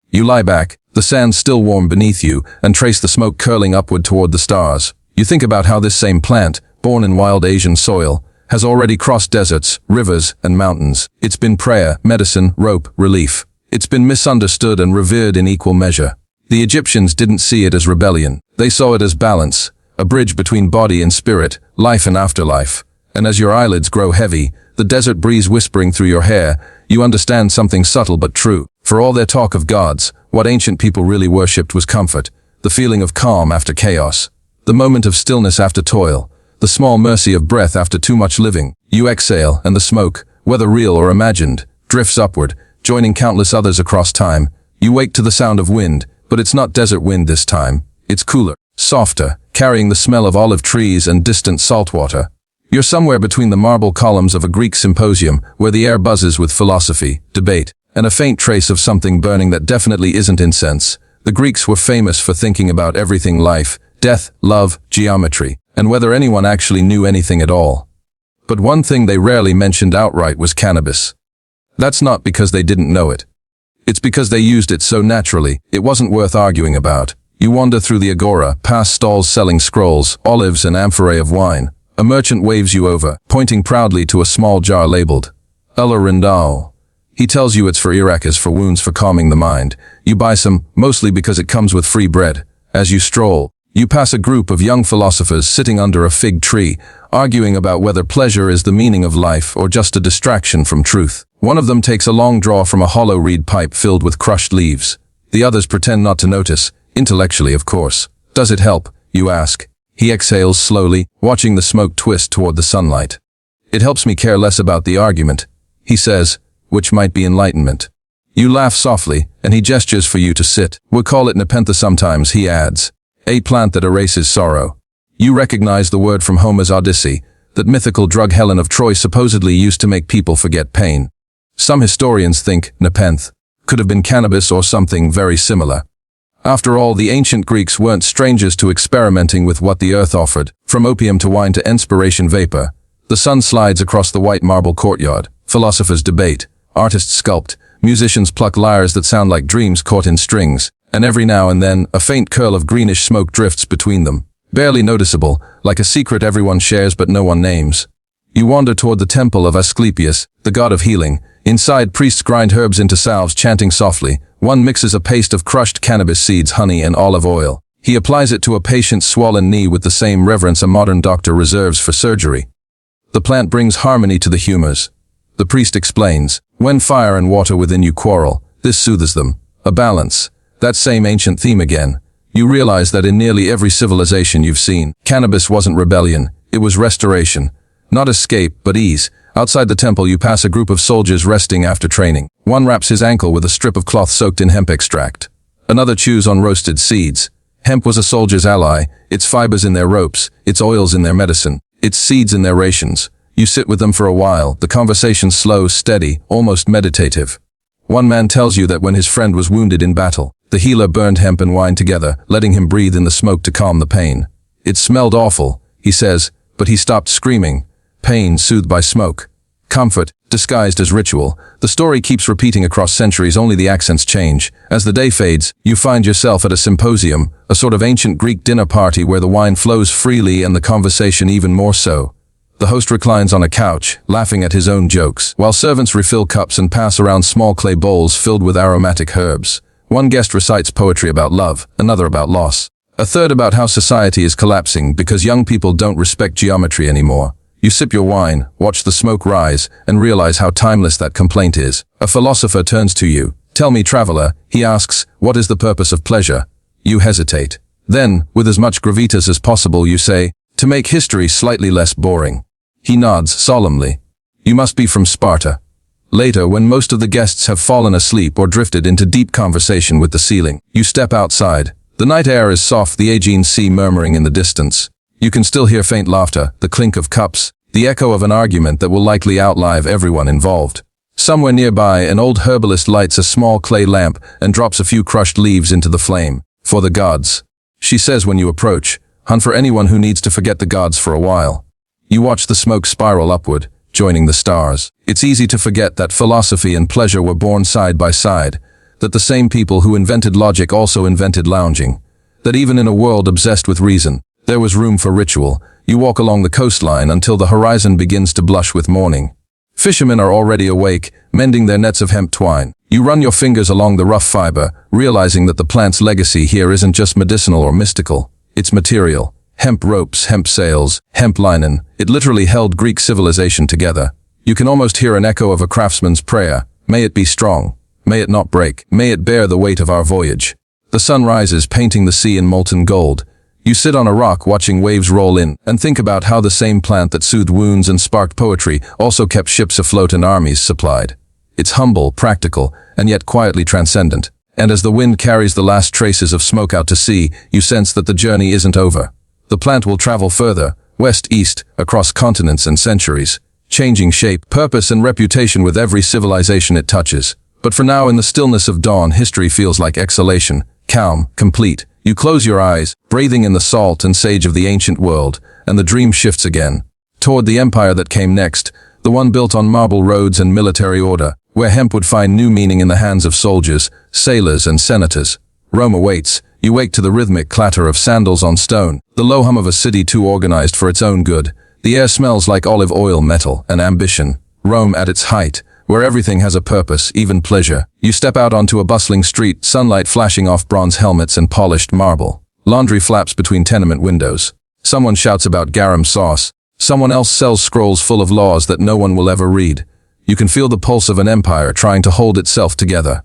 You lie back, the sand still warm beneath you, and trace the smoke curling upward toward the stars. You think about how this same plant, born in wild Asian soil, has already crossed deserts, rivers, and mountains. It's been prayer, medicine, rope, relief. It's been misunderstood and revered in equal measure. The Egyptians didn't see it as rebellion. They saw it as balance, a bridge between body and spirit, life and afterlife. And as your eyelids grow heavy, the desert breeze whispering through your hair, you understand something subtle but true. For all their talk of gods, what ancient people really worshipped was comfort, the feeling of calm after chaos, the moment of stillness after toil, the small mercy of breath after too much living. You exhale, and the smoke, whether real or imagined, drifts upward, joining countless others across time. You wake to the sound of wind, but it's not desert wind this time. It's cooler, softer, carrying the smell of olive trees and distant salt water. You're somewhere between the marble columns of a Greek symposium, where the air buzzes with philosophy, debate, and a faint trace of something burning that definitely isn't incense. The Greeks were famous for thinking about everything: life, death, love, geometry, and whether anyone actually knew anything at all. But one thing they rarely mentioned outright was cannabis. That's not because they didn't know it. It's because they used it so naturally, it wasn't worth arguing about. You wander through the agora, past stalls selling scrolls, olives, and amphorae of wine. A merchant waves you over, pointing proudly to a small jar labeled Ella Rindal. He tells you it's for irakas, for wounds, for calming the mind. You buy some, mostly because it comes with free bread. As you stroll, you pass a group of young philosophers sitting under a fig tree, arguing about whether pleasure is the meaning of life or just a distraction from truth. One of them takes a long draw from a hollow reed pipe filled with crushed leaves. The others pretend not to notice, intellectually of course. Does it help? You ask. He exhales slowly, watching the smoke twist toward the sunlight. It helps me care less about the argument, he says, which might be enlightenment. You laugh softly, and he gestures for you to sit. We'll call it nepenthe sometimes, he adds. A plant that erases sorrow. You recognize the word from Homer's Odyssey, that mythical drug Helen of Troy supposedly used to make people forget pain. Some historians think nepenthe could have been cannabis or something very similar. After all, the ancient Greeks weren't strangers to experimenting with what the earth offered, from opium to wine to inspiration vapor. The sun slides across the white marble courtyard. Philosophers debate, artists sculpt, musicians pluck lyres that sound like dreams caught in strings, and every now and then, a faint curl of greenish smoke drifts between them, barely noticeable, like a secret everyone shares but no one names. You wander toward the temple of Asclepius, the god of healing. Inside, priests grind herbs into salves, chanting softly. One mixes a paste of crushed cannabis seeds, honey, and olive oil. He applies it to a patient's swollen knee with the same reverence a modern doctor reserves for surgery. The plant brings harmony to the humors. The priest explains, when fire and water within you quarrel, this soothes them. A balance. That same ancient theme again. You realize that in nearly every civilization you've seen, cannabis wasn't rebellion, it was restoration. Not escape, but ease. Outside the temple you pass a group of soldiers resting after training. One wraps his ankle with a strip of cloth soaked in hemp extract. Another chews on roasted seeds. Hemp was a soldier's ally, its fibers in their ropes, its oils in their medicine, its seeds in their rations. You sit with them for a while, the conversation slow, steady, almost meditative. One man tells you that when his friend was wounded in battle, the healer burned hemp and wine together, letting him breathe in the smoke to calm the pain. It smelled awful, he says, but he stopped screaming. Pain soothed by smoke. Comfort, disguised as ritual. The story keeps repeating across centuries, only the accents change. As the day fades, you find yourself at a symposium, a sort of ancient Greek dinner party where the wine flows freely and the conversation even more so. The host reclines on a couch, laughing at his own jokes, while servants refill cups and pass around small clay bowls filled with aromatic herbs. One guest recites poetry about love, another about loss, a third about how society is collapsing because young people don't respect geometry anymore. You sip your wine, watch the smoke rise, and realize how timeless that complaint is. A philosopher turns to you. Tell me, traveler, he asks, what is the purpose of pleasure? You hesitate. Then, with as much gravitas as possible, you say, to make history slightly less boring. He nods solemnly. You must be from Sparta. Later, when most of the guests have fallen asleep or drifted into deep conversation with the ceiling, you step outside. The night air is soft, the Aegean Sea murmuring in the distance. You can still hear faint laughter, the clink of cups, the echo of an argument that will likely outlive everyone involved. Somewhere nearby, an old herbalist lights a small clay lamp and drops a few crushed leaves into the flame. For the gods. She says when you approach, hunt for anyone who needs to forget the gods for a while. You watch the smoke spiral upward, joining the stars. It's easy to forget that philosophy and pleasure were born side by side, that the same people who invented logic also invented lounging, that even in a world obsessed with reason, there was room for ritual. You walk along the coastline until the horizon begins to blush with morning. Fishermen are already awake, mending their nets of hemp twine. You run your fingers along the rough fiber, realizing that the plant's legacy here isn't just medicinal or mystical. It's material. Hemp ropes, hemp sails, hemp linen. It literally held Greek civilization together. You can almost hear an echo of a craftsman's prayer. May it be strong. May it not break. May it bear the weight of our voyage. The sun rises, painting the sea in molten gold. You sit on a rock watching waves roll in and think about how the same plant that soothed wounds and sparked poetry also kept ships afloat and armies supplied. It's humble, practical, and yet quietly transcendent. And as the wind carries the last traces of smoke out to sea, you sense that the journey isn't over. The plant will travel further, west-east, across continents and centuries, changing shape, purpose, and reputation with every civilization it touches. But for now, in the stillness of dawn, history feels like exhalation, calm, complete. You close your eyes, breathing in the salt and sage of the ancient world, and the dream shifts again. Toward the empire that came next, the one built on marble roads and military order, where hemp would find new meaning in the hands of soldiers, sailors, and senators. Rome awaits. You wake to the rhythmic clatter of sandals on stone, the low hum of a city too organized for its own good. The air smells like olive oil, metal, and ambition. Rome at its height, where everything has a purpose, even pleasure. You step out onto a bustling street, sunlight flashing off bronze helmets and polished marble. Laundry flaps between tenement windows. Someone shouts about garum sauce. Someone else sells scrolls full of laws that no one will ever read. You can feel the pulse of an empire trying to hold itself together.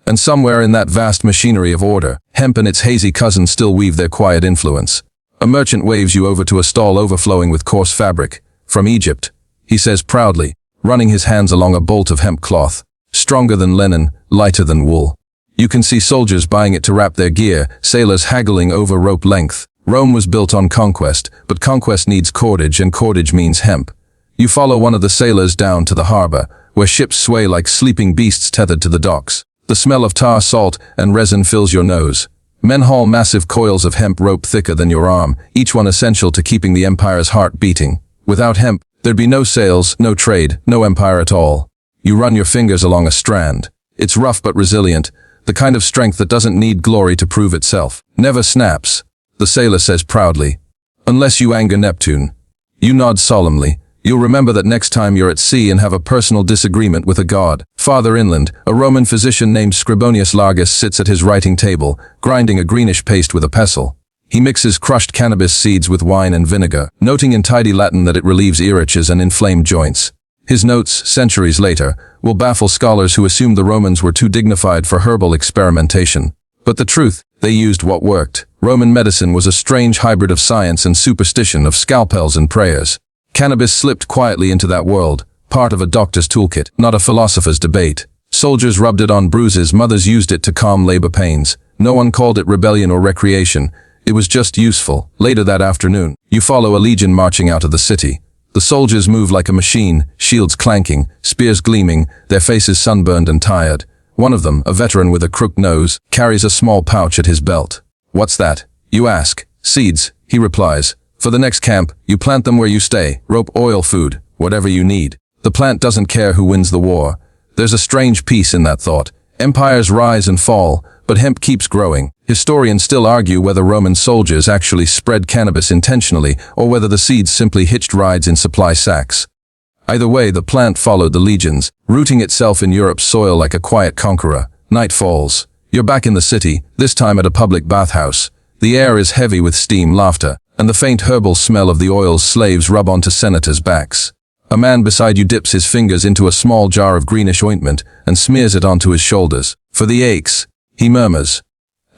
And somewhere in that vast machinery of order, hemp and its hazy cousin still weave their quiet influence. A merchant waves you over to a stall overflowing with coarse fabric. From Egypt, he says proudly, running his hands along a bolt of hemp cloth, stronger than linen, lighter than wool. You can see soldiers buying it to wrap their gear, sailors haggling over rope length. Rome was built on conquest, but conquest needs cordage, and cordage means hemp. You follow one of the sailors down to the harbor, where ships sway like sleeping beasts tethered to the docks. The smell of tar, salt, and resin fills your nose. Men haul massive coils of hemp rope thicker than your arm, each one essential to keeping the empire's heart beating. Without hemp, there'd be no sails, no trade, no empire at all. You run your fingers along a strand. It's rough but resilient, the kind of strength that doesn't need glory to prove itself. Never snaps, the sailor says proudly. Unless you anger Neptune. You nod solemnly. You'll remember that next time you're at sea and have a personal disagreement with a god. Farther inland, a Roman physician named Scribonius Largus sits at his writing table, grinding a greenish paste with a pestle. He mixes crushed cannabis seeds with wine and vinegar, noting in tidy Latin that it relieves ear itches and inflamed joints. His notes, centuries later, will baffle scholars who assumed the Romans were too dignified for herbal experimentation. But the truth, they used what worked. Roman medicine was a strange hybrid of science and superstition, of scalpels and prayers. Cannabis slipped quietly into that world, part of a doctor's toolkit, not a philosopher's debate. Soldiers rubbed it on bruises, mothers used it to calm labor pains. No one called it rebellion or recreation. It was just useful. Later that afternoon, you follow a legion marching out of the city. The soldiers move like a machine, shields clanking, spears gleaming, their faces sunburned and tired. One of them, a veteran with a crooked nose, carries a small pouch at his belt. "What's that?" you ask. "Seeds," he replies. "For the next camp, you plant them where you stay. Rope, oil, food, whatever you need." The plant doesn't care who wins the war. There's a strange peace in that thought. Empires rise and fall, but hemp keeps growing. Historians still argue whether Roman soldiers actually spread cannabis intentionally or whether the seeds simply hitched rides in supply sacks. Either way, the plant followed the legions, rooting itself in Europe's soil like a quiet conqueror. Night falls. You're back in the city, this time at a public bathhouse. The air is heavy with steam, laughter, and the faint herbal smell of the oils slaves rub onto senators' backs. A man beside you dips his fingers into a small jar of greenish ointment and smears it onto his shoulders. "For the aches," he murmurs.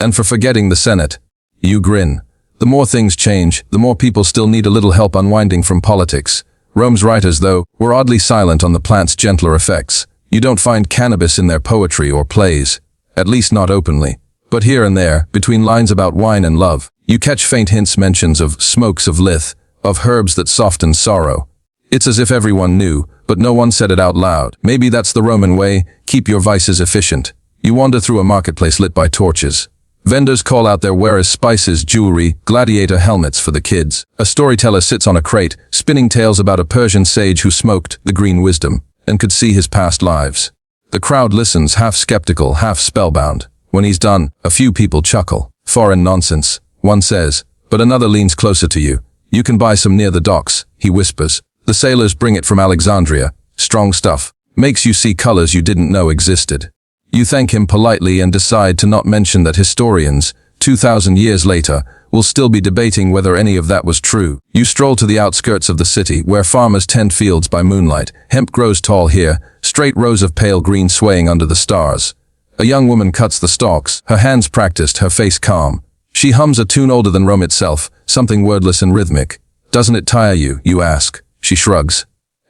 "And for forgetting the Senate." You grin. The more things change, the more people still need a little help unwinding from politics. Rome's writers, though, were oddly silent on the plant's gentler effects. You don't find cannabis in their poetry or plays, at least not openly. But here and there, between lines about wine and love, you catch faint hints, mentions of smokes of lith, of herbs that soften sorrow. It's as if everyone knew, but no one said it out loud. Maybe that's the Roman way: keep your vices efficient. You wander through a marketplace lit by torches. Vendors call out their wares: spices, jewelry, gladiator helmets for the kids. A storyteller sits on a crate, spinning tales about a Persian sage who smoked the green wisdom and could see his past lives. The crowd listens, half skeptical, half spellbound. When he's done, a few people chuckle. "Foreign nonsense," one says, but another leans closer to you. "You can buy some near the docks," he whispers. "The sailors bring it from Alexandria. Strong stuff. Makes you see colors you didn't know existed." You thank him politely and decide to not mention that historians, 2,000 years later, will still be debating whether any of that was true. You stroll to the outskirts of the city, where farmers tend fields by moonlight. Hemp grows tall here, straight rows of pale green swaying under the stars. A young woman cuts the stalks, her hands practiced, her face calm. She hums a tune older than Rome itself, something wordless and rhythmic. "Doesn't it tire you?" you ask. She shrugs.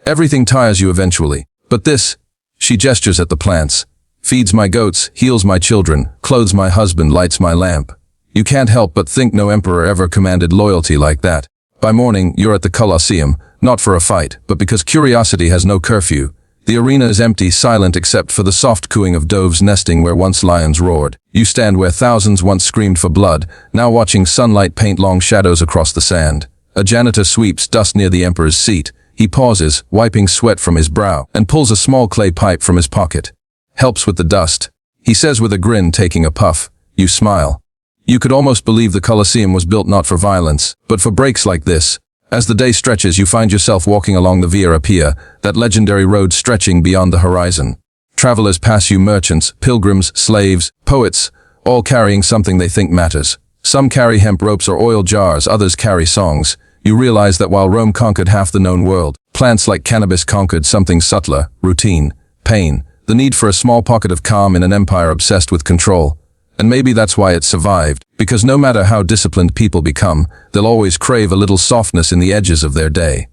"Everything tires you eventually. But this," she gestures at the plants, "feeds my goats, heals my children, clothes my husband, lights my lamp." You can't help but think no emperor ever commanded loyalty like that. By morning, you're at the Colosseum, not for a fight, but because curiosity has no curfew. The arena is empty, silent except for the soft cooing of doves nesting where once lions roared. You stand where thousands once screamed for blood, now watching sunlight paint long shadows across the sand. A janitor sweeps dust near the emperor's seat. He pauses, wiping sweat from his brow, and pulls a small clay pipe from his pocket. "Helps with the dust," he says with a grin, taking a puff. You smile. You could almost believe the Colosseum was built not for violence, but for breaks like this. As the day stretches, you find yourself walking along the Via Appia, that legendary road stretching beyond the horizon. Travelers pass you: merchants, pilgrims, slaves, poets, all carrying something they think matters. Some carry hemp ropes or oil jars, others carry songs. You realize that while Rome conquered half the known world, plants like cannabis conquered something subtler: routine, pain, the need for a small pocket of calm in an empire obsessed with control. And maybe that's why it survived, because no matter how disciplined people become, they'll always crave a little softness in the edges of their day.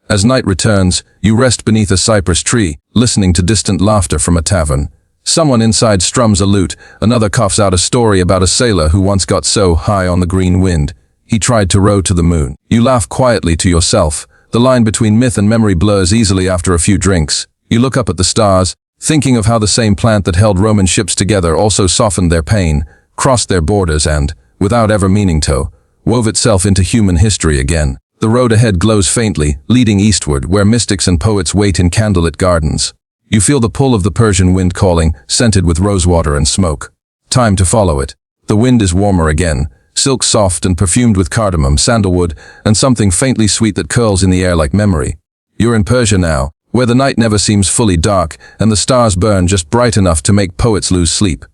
As night returns, you rest beneath a cypress tree, listening to distant laughter from a tavern. Someone inside strums a lute, another coughs out a story about a sailor who once got so high on the green wind, he tried to row to the moon. You laugh quietly to yourself. The line between myth and memory blurs easily after a few drinks. You look up at the stars, thinking of how the same plant that held Roman ships together also softened their pain, crossed their borders and, without ever meaning to, wove itself into human history again. The road ahead glows faintly, leading eastward, where mystics and poets wait in candlelit gardens. You feel the pull of the Persian wind calling, scented with rosewater and smoke. Time to follow it. The wind is warmer again, silk soft and perfumed with cardamom, sandalwood, and something faintly sweet that curls in the air like memory. You're in Persia now, where the night never seems fully dark and the stars burn just bright enough to make poets lose sleep.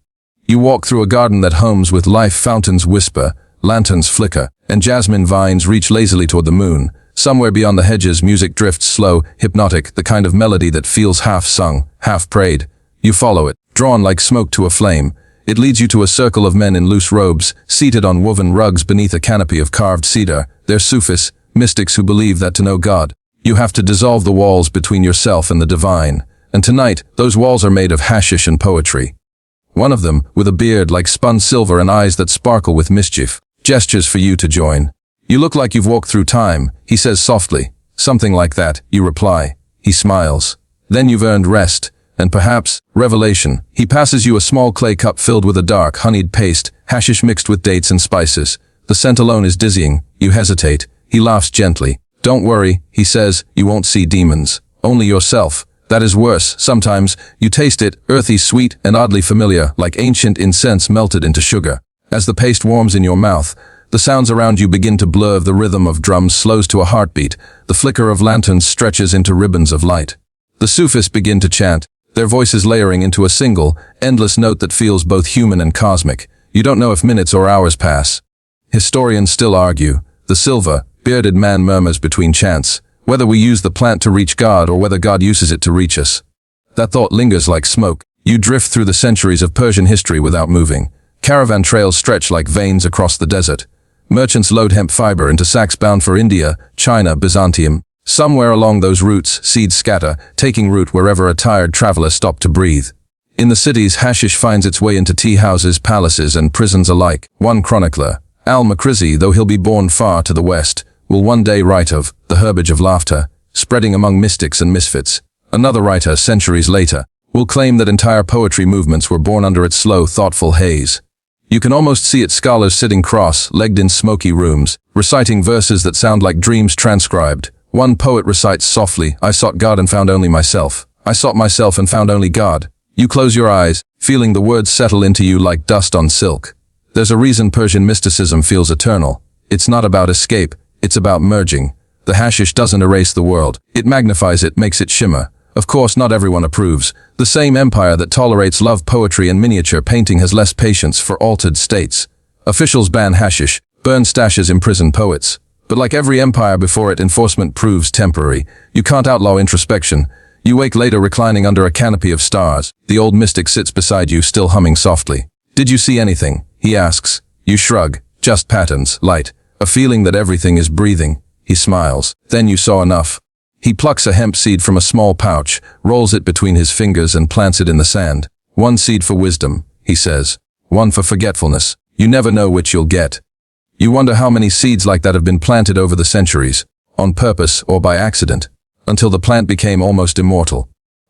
You walk through a garden that hums with life, fountains whisper, lanterns flicker, and jasmine vines reach lazily toward the moon. Somewhere beyond the hedges, music drifts slow, hypnotic, the kind of melody that feels half sung, half prayed. You follow it, drawn like smoke to a flame. It leads you to a circle of men in loose robes, seated on woven rugs beneath a canopy of carved cedar. They're Sufis, mystics who believe that to know God, you have to dissolve the walls between yourself and the divine. And tonight, those walls are made of hashish and poetry. One of them, with a beard like spun silver and eyes that sparkle with mischief, gestures for you to join. You look like you've walked through time, he says softly. Something like that, you reply. He smiles. Then you've earned rest, and perhaps revelation. He passes you a small clay cup filled with a dark, honeyed paste, hashish mixed with dates and spices. The scent alone is dizzying. You hesitate. He laughs gently. Don't worry, he says, you won't see demons. Only yourself. That is worse. Sometimes, you taste it, earthy, sweet, and oddly familiar, like ancient incense melted into sugar. As the paste warms in your mouth, the sounds around you begin to blur. The rhythm of drums slows to a heartbeat. The flicker of lanterns stretches into ribbons of light. The Sufis begin to chant, their voices layering into a single, endless note that feels both human and cosmic. You don't know if minutes or hours pass. Historians still argue. The silver, bearded man murmurs between chants, whether we use the plant to reach God or whether God uses it to reach us. That thought lingers like smoke. You drift through the centuries of Persian history without moving. Caravan trails stretch like veins across the desert. Merchants load hemp fiber into sacks bound for India, China, Byzantium. Somewhere along those routes, seeds scatter, taking root wherever a tired traveler stopped to breathe. In the cities, hashish finds its way into tea houses, palaces, and prisons alike. One chronicler, Al-Makrizi, though he'll be born far to the west, will one day write of the herbage of laughter, spreading among mystics and misfits. Another writer, centuries later, will claim that entire poetry movements were born under its slow, thoughtful haze. You can almost see its scholars sitting cross-legged in smoky rooms, reciting verses that sound like dreams transcribed. One poet recites softly, I sought God and found only myself. I sought myself and found only God. You close your eyes, feeling the words settle into you like dust on silk. There's a reason Persian mysticism feels eternal. It's not about escape, it's about merging. The hashish doesn't erase the world. It magnifies it, makes it shimmer. Of course, not everyone approves. The same empire that tolerates love poetry and miniature painting has less patience for altered states. Officials ban hashish, burn stashes, imprison poets. But like every empire before it, enforcement proves temporary. You can't outlaw introspection. You wake later reclining under a canopy of stars. The old mystic sits beside you, still humming softly. Did you see anything? He asks. You shrug. Just patterns, light. A feeling that everything is breathing. He smiles. Then you saw enough. He plucks a hemp seed from a small pouch, rolls it between his fingers and plants it in the sand. One seed for wisdom, he says. One for forgetfulness. You never know which you'll get. You wonder how many seeds like that have been planted over the centuries, on purpose or by accident, until the plant became almost immortal.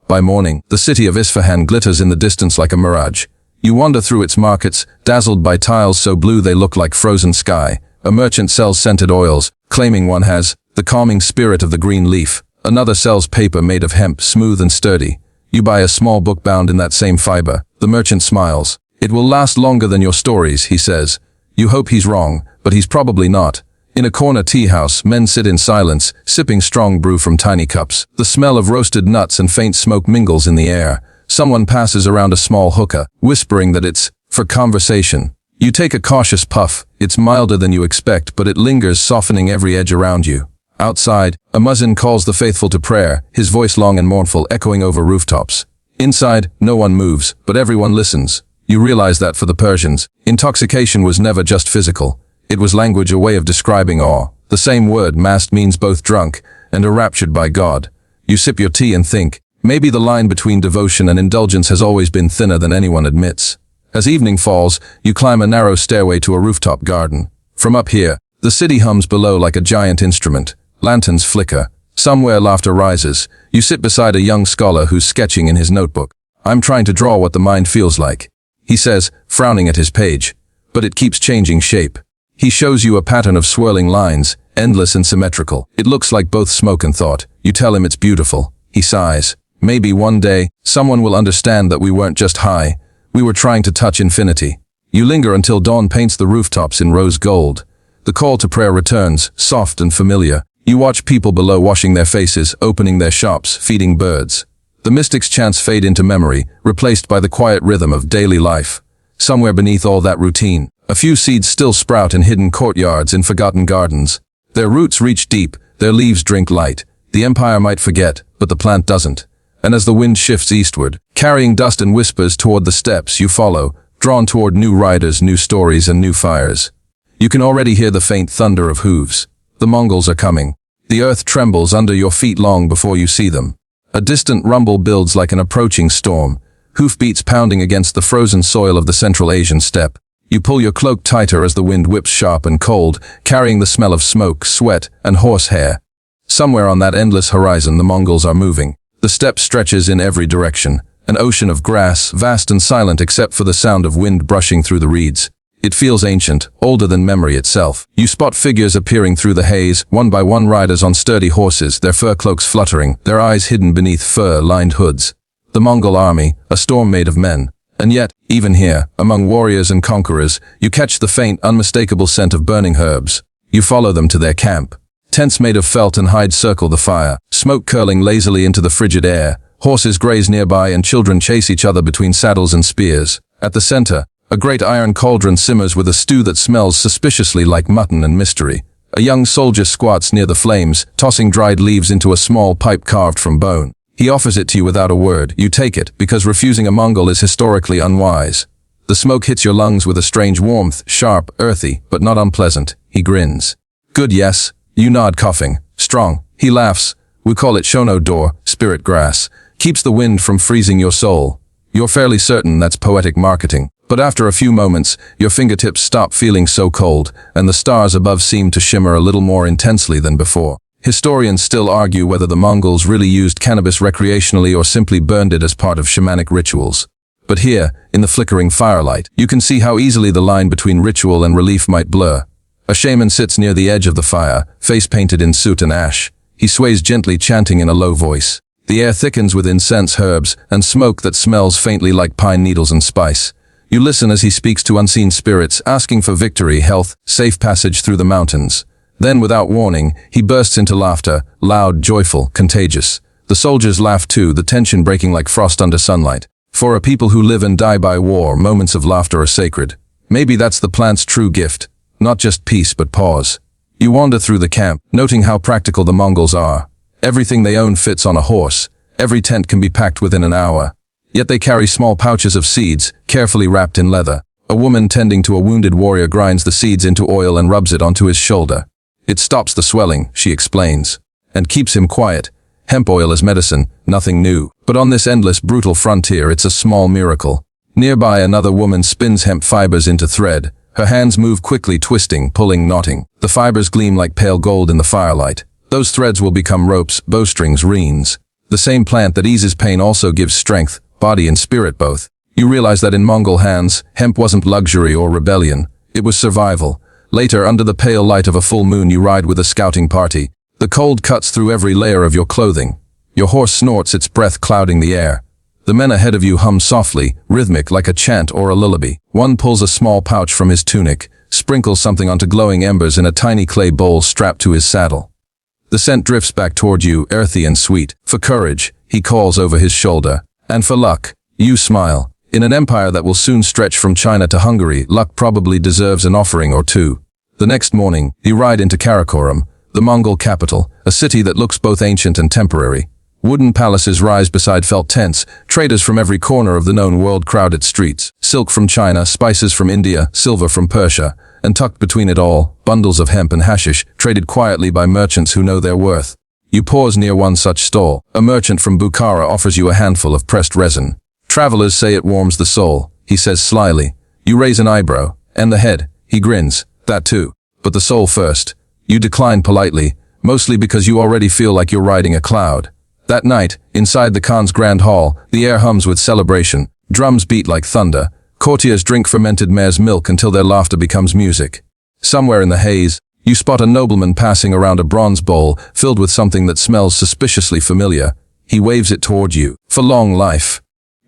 By morning, the city of Isfahan glitters in the distance like a mirage. You wander through its markets, dazzled by tiles so blue they look like frozen sky. A merchant sells scented oils, claiming one has the calming spirit of the green leaf. Another sells paper made of hemp, smooth and sturdy. You buy a small book bound in that same fiber. The merchant smiles. It will last longer than your stories, he says. You hope he's wrong, but he's probably not. In a corner tea house, men sit in silence, sipping strong brew from tiny cups. The smell of roasted nuts and faint smoke mingles in the air. Someone passes around a small hookah, whispering that it's for conversation. You take a cautious puff. It's milder than you expect, but it lingers, softening every edge around you. Outside, a muezzin calls the faithful to prayer, his voice long and mournful, echoing over rooftops. Inside, no one moves, but everyone listens. You realize that for the Persians, intoxication was never just physical. It was language, a way of describing awe. The same word, mast, means both drunk and enraptured by God. You sip your tea and think, maybe the line between devotion and indulgence has always been thinner than anyone admits. As evening falls, you climb a narrow stairway to a rooftop garden. From up here, the city hums below like a giant instrument. Lanterns flicker. Somewhere laughter rises. You sit beside a young scholar who's sketching in his notebook. I'm trying to draw what the mind feels like, he says, frowning at his page. But it keeps changing shape. He shows you a pattern of swirling lines, endless and symmetrical. It looks like both smoke and thought. You tell him it's beautiful. He sighs. Maybe one day, someone will understand that we weren't just high. We were trying to touch infinity. You linger until dawn paints the rooftops in rose gold. The call to prayer returns, soft and familiar. You watch people below washing their faces, opening their shops, feeding birds. The mystic's chants fade into memory, replaced by the quiet rhythm of daily life. Somewhere beneath all that routine, A few seeds still sprout in hidden courtyards in forgotten gardens. Their roots reach deep, their leaves drink light. The empire might forget, but the plant doesn't. And as the wind shifts eastward, carrying dust and whispers toward the steps you follow, drawn toward new riders, new stories, and new fires. You can already hear the faint thunder of hooves. The Mongols are coming. The earth trembles under your feet long before you see them. A distant rumble builds like an approaching storm, hoofbeats pounding against the frozen soil of the Central Asian steppe. You pull your cloak tighter as the wind whips sharp and cold, carrying the smell of smoke, sweat, and horsehair. Somewhere on that endless horizon the Mongols are moving. The steppe stretches in every direction, an ocean of grass, vast and silent except for the sound of wind brushing through the reeds. It feels ancient, older than memory itself. You spot figures appearing through the haze, one by one riders on sturdy horses, their fur cloaks fluttering, their eyes hidden beneath fur-lined hoods. The Mongol army, a storm made of men. And yet, even here, among warriors and conquerors, you catch the faint, unmistakable scent of burning herbs. You follow them to their camp. Tents made of felt and hide circle the fire, smoke curling lazily into the frigid air. Horses graze nearby and children chase each other between saddles and spears. At the center, a great iron cauldron simmers with a stew that smells suspiciously like mutton and mystery. A young soldier squats near the flames, tossing dried leaves into a small pipe carved from bone. He offers it to you without a word. You take it, because refusing a Mongol is historically unwise. The smoke hits your lungs with a strange warmth, sharp, earthy, but not unpleasant. He grins. Good, yes. You nod, coughing. Strong. He laughs. We call it shono door, spirit grass. Keeps the wind from freezing your soul. You're fairly certain that's poetic marketing. But after a few moments, your fingertips stop feeling so cold, and the stars above seem to shimmer a little more intensely than before. Historians still argue whether the Mongols really used cannabis recreationally or simply burned it as part of shamanic rituals. But here, in the flickering firelight, you can see how easily the line between ritual and relief might blur. A shaman sits near the edge of the fire, face painted in soot and ash. He sways gently, chanting in a low voice. The air thickens with incense, herbs, and smoke that smells faintly like pine needles and spice. You listen as he speaks to unseen spirits, asking for victory, health, safe passage through the mountains. Then, without warning, he bursts into laughter, loud, joyful, contagious. The soldiers laugh too, the tension breaking like frost under sunlight. For a people who live and die by war, moments of laughter are sacred. Maybe that's the plant's true gift. Not just peace, but pause. You wander through the camp, noting how practical the Mongols are. Everything they own fits on a horse. Every tent can be packed within an hour. Yet they carry small pouches of seeds, carefully wrapped in leather. A woman tending to a wounded warrior grinds the seeds into oil and rubs it onto his shoulder. It stops the swelling, she explains, and keeps him quiet. Hemp oil as medicine, nothing new. But on this endless, brutal frontier, it's a small miracle. Nearby, another woman spins hemp fibers into thread. Her hands move quickly, twisting, pulling, knotting. The fibers gleam like pale gold in the firelight. Those threads will become ropes, bowstrings, reins. The same plant that eases pain also gives strength, body and spirit both. You realize that in Mongol hands, hemp wasn't luxury or rebellion. It was survival. Later, under the pale light of a full moon, you ride with a scouting party. The cold cuts through every layer of your clothing. Your horse snorts, its breath clouding the air. The men ahead of you hum softly, rhythmic like a chant or a lullaby. One pulls a small pouch from his tunic, sprinkles something onto glowing embers in a tiny clay bowl strapped to his saddle. The scent drifts back toward you, earthy and sweet. For courage, he calls over his shoulder. And for luck, you smile. In an empire that will soon stretch from China to Hungary, luck probably deserves an offering or two. The next morning, you ride into Karakorum, the Mongol capital, a city that looks both ancient and temporary. Wooden palaces rise beside felt tents, traders from every corner of the known world crowd its streets. Silk from China, spices from India, silver from Persia, and tucked between it all, bundles of hemp and hashish, traded quietly by merchants who know their worth. You pause near one such stall. A merchant from Bukhara offers you a handful of pressed resin. Travelers say it warms the soul, he says slyly. You raise an eyebrow, and the head. He grins. That too. But the soul first. You decline politely, mostly because you already feel like you're riding a cloud. That night, inside the Khan's grand hall, the air hums with celebration. Drums beat like thunder. Courtiers drink fermented mare's milk until their laughter becomes music. Somewhere in the haze, you spot a nobleman passing around a bronze bowl filled with something that smells suspiciously familiar. He waves it toward you. For long life.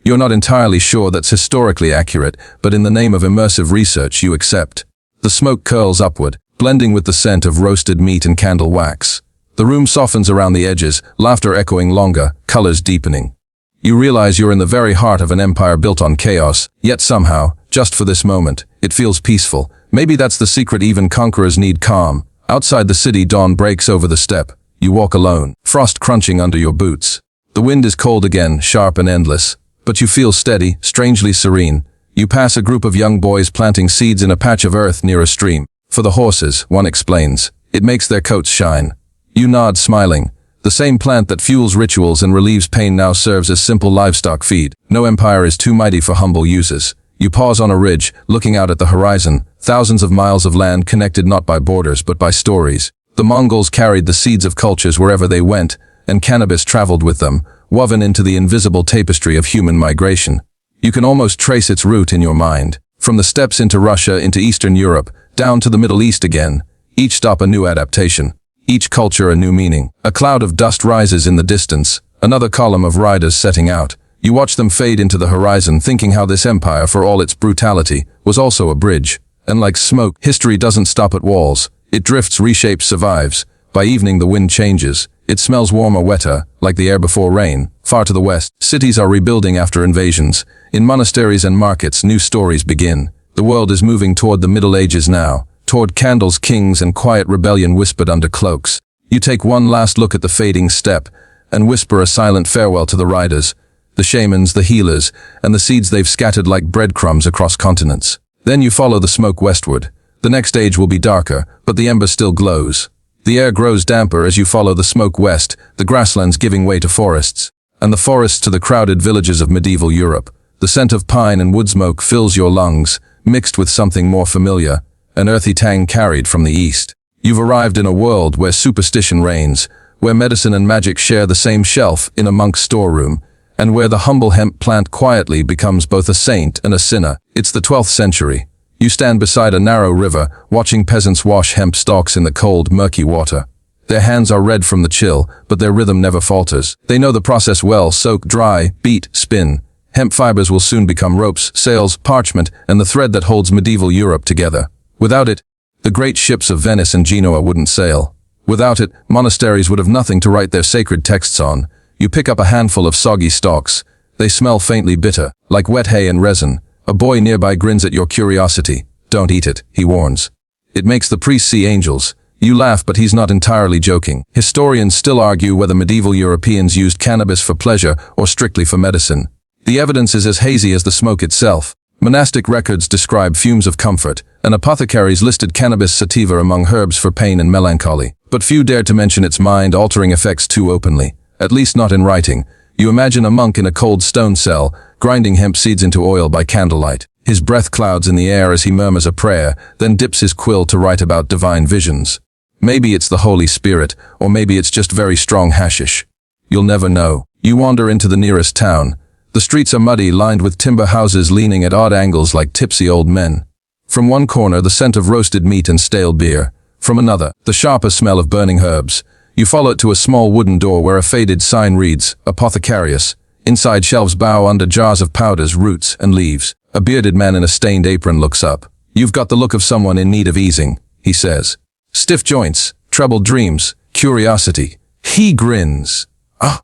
You're not entirely sure that's historically accurate, but in the name of immersive research you accept. The smoke curls upward, blending with the scent of roasted meat and candle wax. The room softens around the edges, laughter echoing longer, colors deepening. You realize you're in the very heart of an empire built on chaos, yet somehow, just for this moment. It feels peaceful. Maybe that's the secret, even conquerors need calm. Outside the city, dawn breaks over the steppe. You walk alone, frost crunching under your boots. The wind is cold again, sharp and endless. But you feel steady, strangely serene. You pass a group of young boys planting seeds in a patch of earth near a stream. For the horses, one explains. It makes their coats shine. You nod, smiling. The same plant that fuels rituals and relieves pain now serves as simple livestock feed. No empire is too mighty for humble users. You pause on a ridge, looking out at the horizon. Thousands of miles of land connected not by borders but by stories. The Mongols carried the seeds of cultures wherever they went, and cannabis traveled with them, woven into the invisible tapestry of human migration. You can almost trace its route in your mind. From the steppes into Russia, into Eastern Europe, down to the Middle East again. Each stop a new adaptation. Each culture a new meaning. A cloud of dust rises in the distance, another column of riders setting out. You watch them fade into the horizon, thinking how this empire, for all its brutality, was also a bridge. And like smoke, history doesn't stop at walls. It drifts, reshapes, survives. By evening the wind changes. It smells warmer, wetter, like the air before rain. Far to the west, cities are rebuilding after invasions. In monasteries and markets, new stories begin. The world is moving toward the Middle Ages now, toward candles, kings, and quiet rebellion whispered under cloaks. You take one last look at the fading steppe, and whisper a silent farewell to the riders, the shamans, the healers, and the seeds they've scattered like breadcrumbs across continents. Then you follow the smoke westward. The next age will be darker, but the ember still glows. The air grows damper as you follow the smoke west, the grasslands giving way to forests, and the forests to the crowded villages of medieval Europe. The scent of pine and wood smoke fills your lungs, mixed with something more familiar, an earthy tang carried from the east. You've arrived in a world where superstition reigns, where medicine and magic share the same shelf in a monk's storeroom, and where the humble hemp plant quietly becomes both a saint and a sinner. It's the 12th century. You stand beside a narrow river, watching peasants wash hemp stalks in the cold, murky water. Their hands are red from the chill, but their rhythm never falters. They know the process well: soak, dry, beat, spin. Hemp fibers will soon become ropes, sails, parchment, and the thread that holds medieval Europe together. Without it, the great ships of Venice and Genoa wouldn't sail. Without it, monasteries would have nothing to write their sacred texts on. You pick up a handful of soggy stalks. They smell faintly bitter, like wet hay and resin. A boy nearby grins at your curiosity. Don't eat it, he warns. It makes the priest see angels. You laugh, but he's not entirely joking. Historians still argue whether medieval Europeans used cannabis for pleasure or strictly for medicine. The evidence is as hazy as the smoke itself. Monastic records describe fumes of comfort, and apothecaries listed cannabis sativa among herbs for pain and melancholy. But few dared to mention its mind-altering effects too openly, at least not in writing. You imagine a monk in a cold stone cell, grinding hemp seeds into oil by candlelight. His breath clouds in the air as he murmurs a prayer, then dips his quill to write about divine visions. Maybe it's the Holy Spirit, or maybe it's just very strong hashish. You'll never know. You wander into the nearest town. The streets are muddy, lined with timber houses leaning at odd angles like tipsy old men. From one corner, the scent of roasted meat and stale beer. From another, the sharper smell of burning herbs. You follow it to a small wooden door where a faded sign reads, Apothecarius. Inside, shelves bow under jars of powders, roots, and leaves. A bearded man in a stained apron looks up. You've got the look of someone in need of easing, he says. Stiff joints, troubled dreams, curiosity. He grins.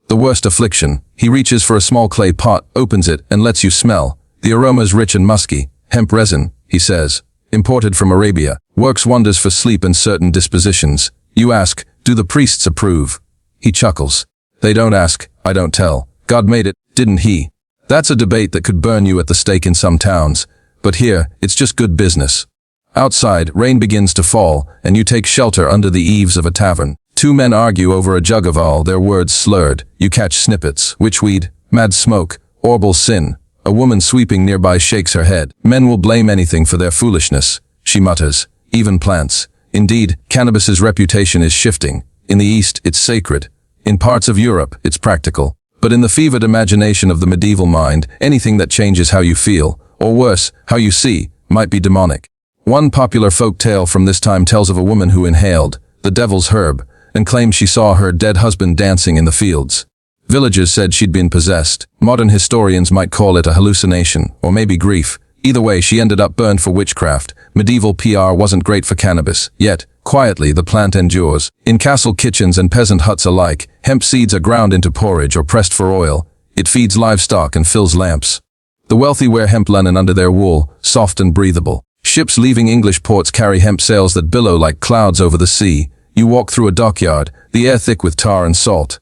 The worst affliction. He reaches for a small clay pot, opens it, and lets you smell. The aroma's rich and musky. Hemp resin, he says. Imported from Arabia. Works wonders for sleep and certain dispositions. You ask, do the priests approve? He chuckles. They don't ask, I don't tell. God made it, didn't he? That's a debate that could burn you at the stake in some towns. But here, it's just good business. Outside, rain begins to fall, and you take shelter under the eaves of a tavern. Two men argue over a jug of ale, their words slurred. You catch snippets. Witchweed, mad smoke, orbal sin. A woman sweeping nearby shakes her head. Men will blame anything for their foolishness, she mutters. Even plants. Indeed, cannabis's reputation is shifting. In the East, it's sacred. In parts of Europe, it's practical. But in the fevered imagination of the medieval mind, anything that changes how you feel, or worse, how you see, might be demonic. One popular folk tale from this time tells of a woman who inhaled the devil's herb and claimed she saw her dead husband dancing in the fields. Villagers said she'd been possessed. Modern historians might call it a hallucination, or maybe grief. Either way, she ended up burned for witchcraft. Medieval PR wasn't great for cannabis. Yet, quietly, the plant endures. In castle kitchens and peasant huts alike, hemp seeds are ground into porridge or pressed for oil. It feeds livestock and fills lamps. The wealthy wear hemp linen under their wool, soft and breathable. Ships leaving English ports carry hemp sails that billow like clouds over the sea. You walk through a dockyard, the air thick with tar and salt.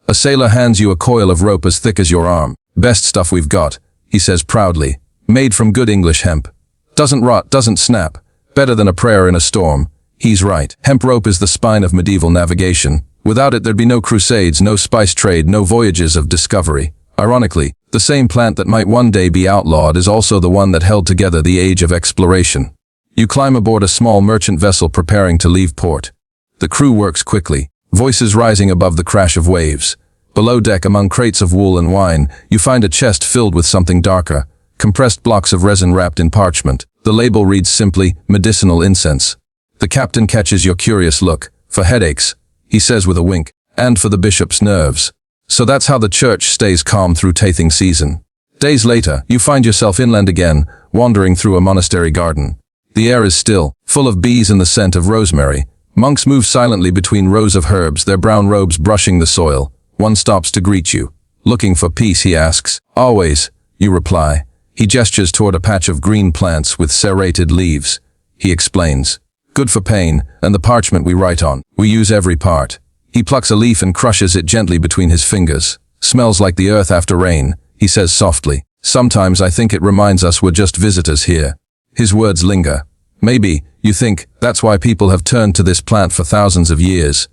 A sailor hands you a coil of rope as thick as your arm. "Best stuff we've got," he says proudly. "Made from good English hemp. Doesn't rot, doesn't snap. Better than a prayer in a storm." He's right. Hemp rope is the spine of medieval navigation. Without it, there'd be no crusades, no spice trade, no voyages of discovery. Ironically, the same plant that might one day be outlawed is also the one that held together the age of exploration. You climb aboard a small merchant vessel preparing to leave port. The crew works quickly, voices rising above the crash of waves. Below deck, among crates of wool and wine, you find a chest filled with something darker, compressed blocks of resin wrapped in parchment. The label reads simply, "Medicinal incense." The captain catches your curious look. "For headaches," he says with a wink, "and for the bishop's nerves." So that's how the church stays calm through tathing season. Days later, you find yourself inland again, wandering through a monastery garden. The air is still, full of bees and the scent of rosemary. Monks move silently between rows of herbs, their brown robes brushing the soil. One stops to greet you. "Looking for peace?" he asks. "Always," you reply. He gestures toward a patch of green plants with serrated leaves. He explains. "Good for pain, and the parchment we write on. We use every part." He plucks a leaf and crushes it gently between his fingers. "Smells like the earth after rain," he says softly. "Sometimes I think it reminds us we're just visitors here." His words linger. "Maybe, you think, that's why people have turned to this plant for thousands of years.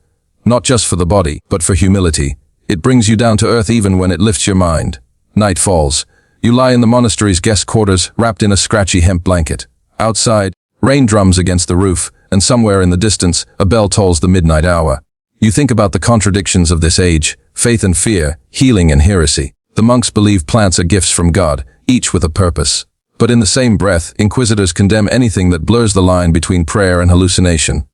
Not just for the body, but for humility. It brings you down to earth even when it lifts your mind." Night falls. You lie in the monastery's guest quarters, wrapped in a scratchy hemp blanket. Outside, rain drums against the roof, and somewhere in the distance, a bell tolls the midnight hour. You think about the contradictions of this age, faith and fear, healing and heresy. The monks believe plants are gifts from God, each with a purpose. But in the same breath, inquisitors condemn anything that blurs the line between prayer and hallucination.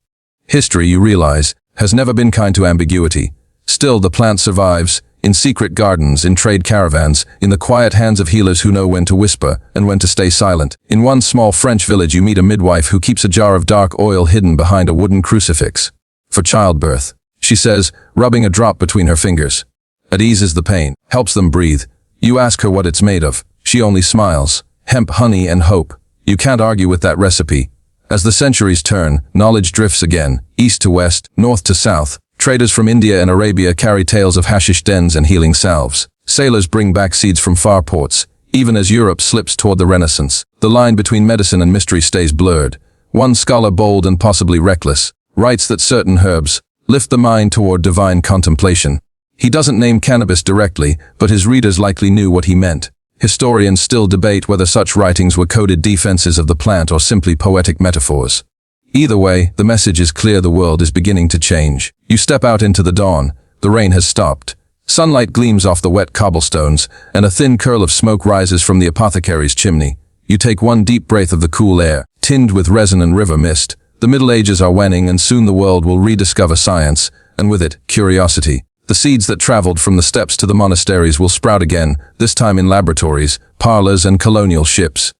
History, you realize, has never been kind to ambiguity. Still, the plant survives, in secret gardens, in trade caravans, in the quiet hands of healers who know when to whisper and when to stay silent. In one small French village, you meet a midwife who keeps a jar of dark oil hidden behind a wooden crucifix. "For childbirth," she says, rubbing a drop between her fingers. It eases the pain, helps them breathe. You ask her what it's made of. She only smiles. "Hemp, honey, and hope." You can't argue with that recipe. As the centuries turn, knowledge drifts again, east to west, north to south. Traders from India and Arabia carry tales of hashish dens and healing salves. Sailors bring back seeds from far ports. Even as Europe slips toward the Renaissance, the line between medicine and mystery stays blurred. One scholar, bold and possibly reckless, writes that certain herbs lift the mind toward divine contemplation. He doesn't name cannabis directly, but his readers likely knew what he meant. Historians still debate whether such writings were coded defenses of the plant or simply poetic metaphors. Either way, the message is clear: the world is beginning to change. You step out into the dawn. The rain has stopped. Sunlight gleams off the wet cobblestones, and a thin curl of smoke rises from the apothecary's chimney. You take one deep breath of the cool air, tinged with resin and river mist. The Middle Ages are waning, and soon the world will rediscover science, and with it, curiosity. The seeds that traveled from the steppes to the monasteries will sprout again, this time in laboratories, parlors, and colonial ships.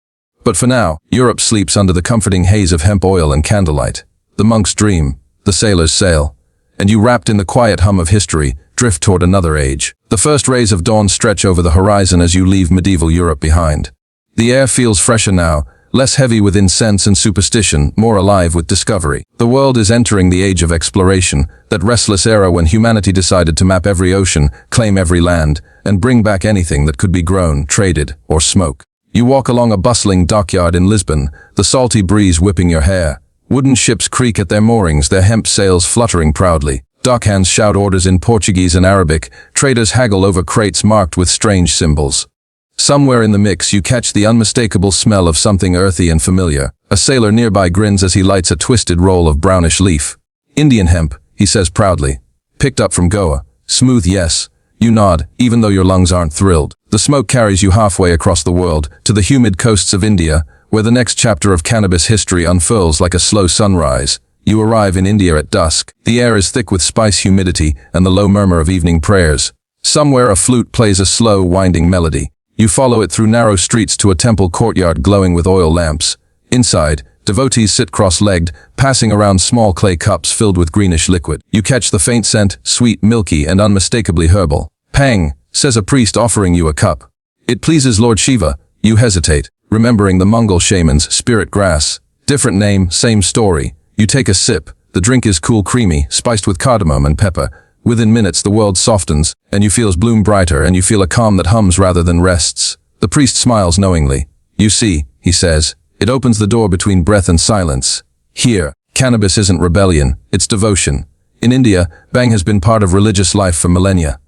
But for now, Europe sleeps under the comforting haze of hemp oil and candlelight. The monks dream, the sailors sail, and you, wrapped in the quiet hum of history, drift toward another age. The first rays of dawn stretch over the horizon as you leave medieval Europe behind. The air feels fresher now, less heavy with incense and superstition, more alive with discovery. The world is entering the age of exploration, that restless era when humanity decided to map every ocean, claim every land, and bring back anything that could be grown, traded, or smoke. You walk along a bustling dockyard in Lisbon, the salty breeze whipping your hair. Wooden ships creak at their moorings, their hemp sails fluttering proudly. Dockhands shout orders in Portuguese and Arabic. Traders haggle over crates marked with strange symbols. Somewhere in the mix, you catch the unmistakable smell of something earthy and familiar. A sailor nearby grins as he lights a twisted roll of brownish leaf. "Indian hemp," he says proudly. "Picked up from Goa." "Smooth, yes." You nod, even though your lungs aren't thrilled. The smoke carries you halfway across the world, to the humid coasts of India, where the next chapter of cannabis history unfurls like a slow sunrise. You arrive in India at dusk. The air is thick with spice, humidity, and the low murmur of evening prayers. Somewhere a flute plays a slow, winding melody. You follow it through narrow streets to a temple courtyard glowing with oil lamps. Inside, devotees sit cross-legged, passing around small clay cups filled with greenish liquid. You catch the faint scent, sweet, milky, and unmistakably herbal. "Pang," says a priest offering you a cup. "It pleases Lord Shiva," You hesitate, remembering the Mongol shaman's spirit grass. Different name, same story. You take a sip. The drink is cool, creamy, spiced with cardamom and pepper. Within minutes, the world softens, and you feels bloom brighter, and you feel a calm that hums rather than rests. The priest smiles knowingly. You see, he says, it opens the door between breath and silence. Here, cannabis isn't rebellion, it's devotion. In India, bhang has been part of religious life for millennia.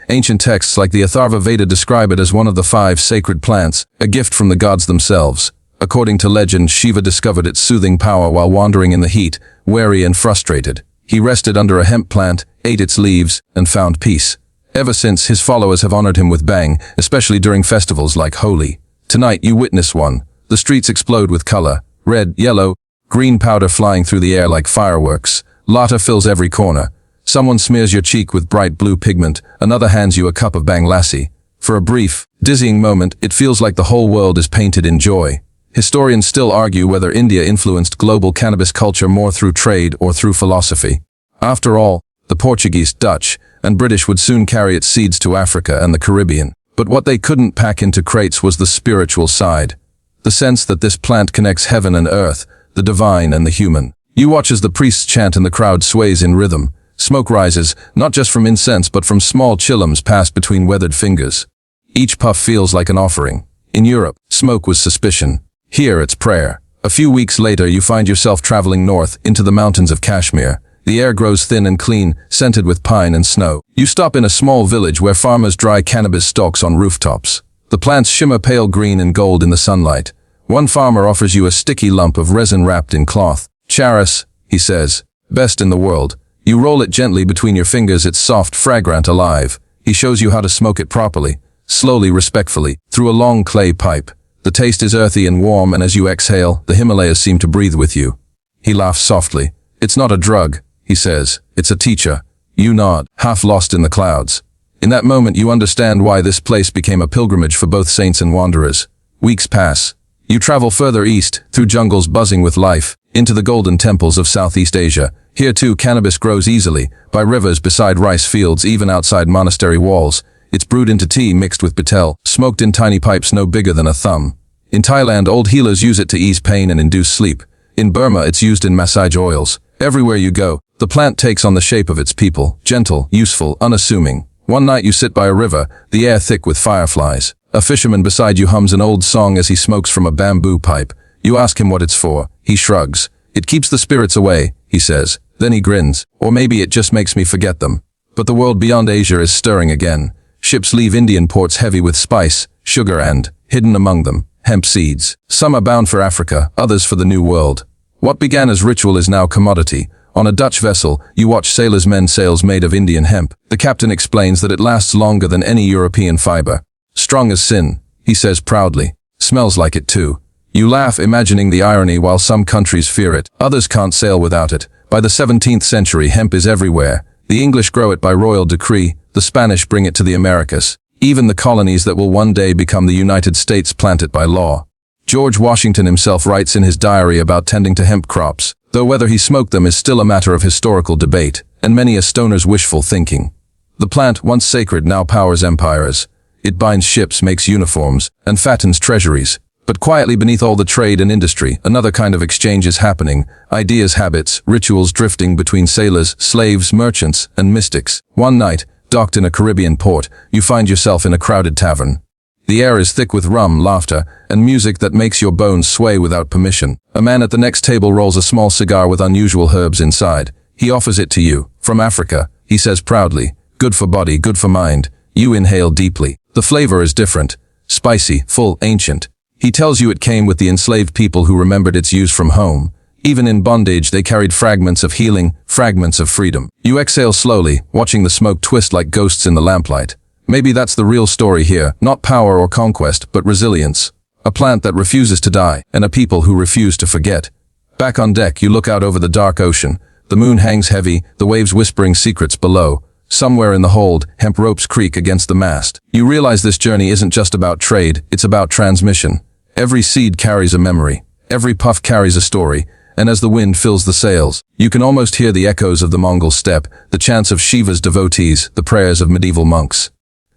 Ancient texts like the Atharva Veda describe it as one of the 5 sacred plants, a gift from the gods themselves. According to legend, Shiva discovered its soothing power while wandering in the heat, weary and frustrated. He rested under a hemp plant, ate its leaves, and found peace. Ever since, his followers have honored him with bhang, especially during festivals like Holi. Tonight, you witness one. The streets explode with color. Red, yellow, green powder flying through the air like fireworks. Laughter fills every corner. Someone smears your cheek with bright blue pigment, another hands you a cup of bhang lassi. For a brief, dizzying moment, it feels like the whole world is painted in joy. Historians still argue whether India influenced global cannabis culture more through trade or through philosophy. After all, the Portuguese, Dutch, and British would soon carry its seeds to Africa and the Caribbean. But what they couldn't pack into crates was the spiritual side. The sense that this plant connects heaven and earth, the divine and the human. You watch as the priests chant and the crowd sways in rhythm. Smoke rises, not just from incense but from small chillums passed between weathered fingers. Each puff feels like an offering. In Europe, smoke was suspicion. Here it's prayer. A few weeks later, you find yourself traveling north into the mountains of Kashmir. The air grows thin and clean, scented with pine and snow. You stop in a small village where farmers dry cannabis stalks on rooftops. The plants shimmer pale green and gold in the sunlight. One farmer offers you a sticky lump of resin wrapped in cloth. Charas, he says, best in the world. You roll it gently between your fingers, it's soft, fragrant, alive. He shows you how to smoke it properly, slowly, respectfully, through a long clay pipe. The taste is earthy and warm, and as you exhale, the Himalayas seem to breathe with you. He laughs softly. It's not a drug, he says. It's a teacher. You nod, half lost in the clouds. In that moment, you understand why this place became a pilgrimage for both saints and wanderers. Weeks pass. You travel further east, through jungles buzzing with life, into the golden temples of Southeast Asia. Here too, cannabis grows easily, by rivers, beside rice fields, even outside monastery walls. It's brewed into tea mixed with betel, smoked in tiny pipes no bigger than a thumb. In Thailand, old healers use it to ease pain and induce sleep. In Burma, it's used in massage oils. Everywhere you go, the plant takes on the shape of its people, gentle, useful, unassuming. One night you sit by a river, the air thick with fireflies. A fisherman beside you hums an old song as he smokes from a bamboo pipe. You ask him what it's for. He shrugs. It keeps the spirits away, he says. Then he grins. Or maybe it just makes me forget them. But the world beyond Asia is stirring again. Ships leave Indian ports heavy with spice, sugar and, hidden among them, hemp seeds. Some are bound for Africa, others for the New World. What began as ritual is now commodity. On a Dutch vessel, you watch sailors mend sails made of Indian hemp. The captain explains that it lasts longer than any European fiber. Strong as sin, he says proudly. Smells like it too. You laugh, imagining the irony. While some countries fear it, others can't sail without it. By the 17th century, hemp is everywhere. The English grow it by royal decree, the Spanish bring it to the Americas. Even the colonies that will one day become the United States plant it by law. George Washington himself writes in his diary about tending to hemp crops, though whether he smoked them is still a matter of historical debate, and many a stoner's wishful thinking. The plant, once sacred, now powers empires. It binds ships, makes uniforms, and fattens treasuries. But quietly beneath all the trade and industry, another kind of exchange is happening. Ideas, habits, rituals drifting between sailors, slaves, merchants, and mystics. One night, docked in a Caribbean port, you find yourself in a crowded tavern. The air is thick with rum, laughter, and music that makes your bones sway without permission. A man at the next table rolls a small cigar with unusual herbs inside. He offers it to you. From Africa, he says proudly. Good for body, good for mind. You inhale deeply. The flavor is different. Spicy, full, ancient. He tells you it came with the enslaved people who remembered its use from home. Even in bondage, they carried fragments of healing, fragments of freedom. You exhale slowly, watching the smoke twist like ghosts in the lamplight. Maybe that's the real story here, not power or conquest, but resilience. A plant that refuses to die, and a people who refuse to forget. Back on deck, you look out over the dark ocean. The moon hangs heavy, the waves whispering secrets below. Somewhere in the hold, hemp ropes creak against the mast. You realize this journey isn't just about trade, it's about transmission. Every seed carries a memory. Every puff carries a story. And as the wind fills the sails, you can almost hear the echoes of the Mongol steppe, the chants of Shiva's devotees, the prayers of medieval monks.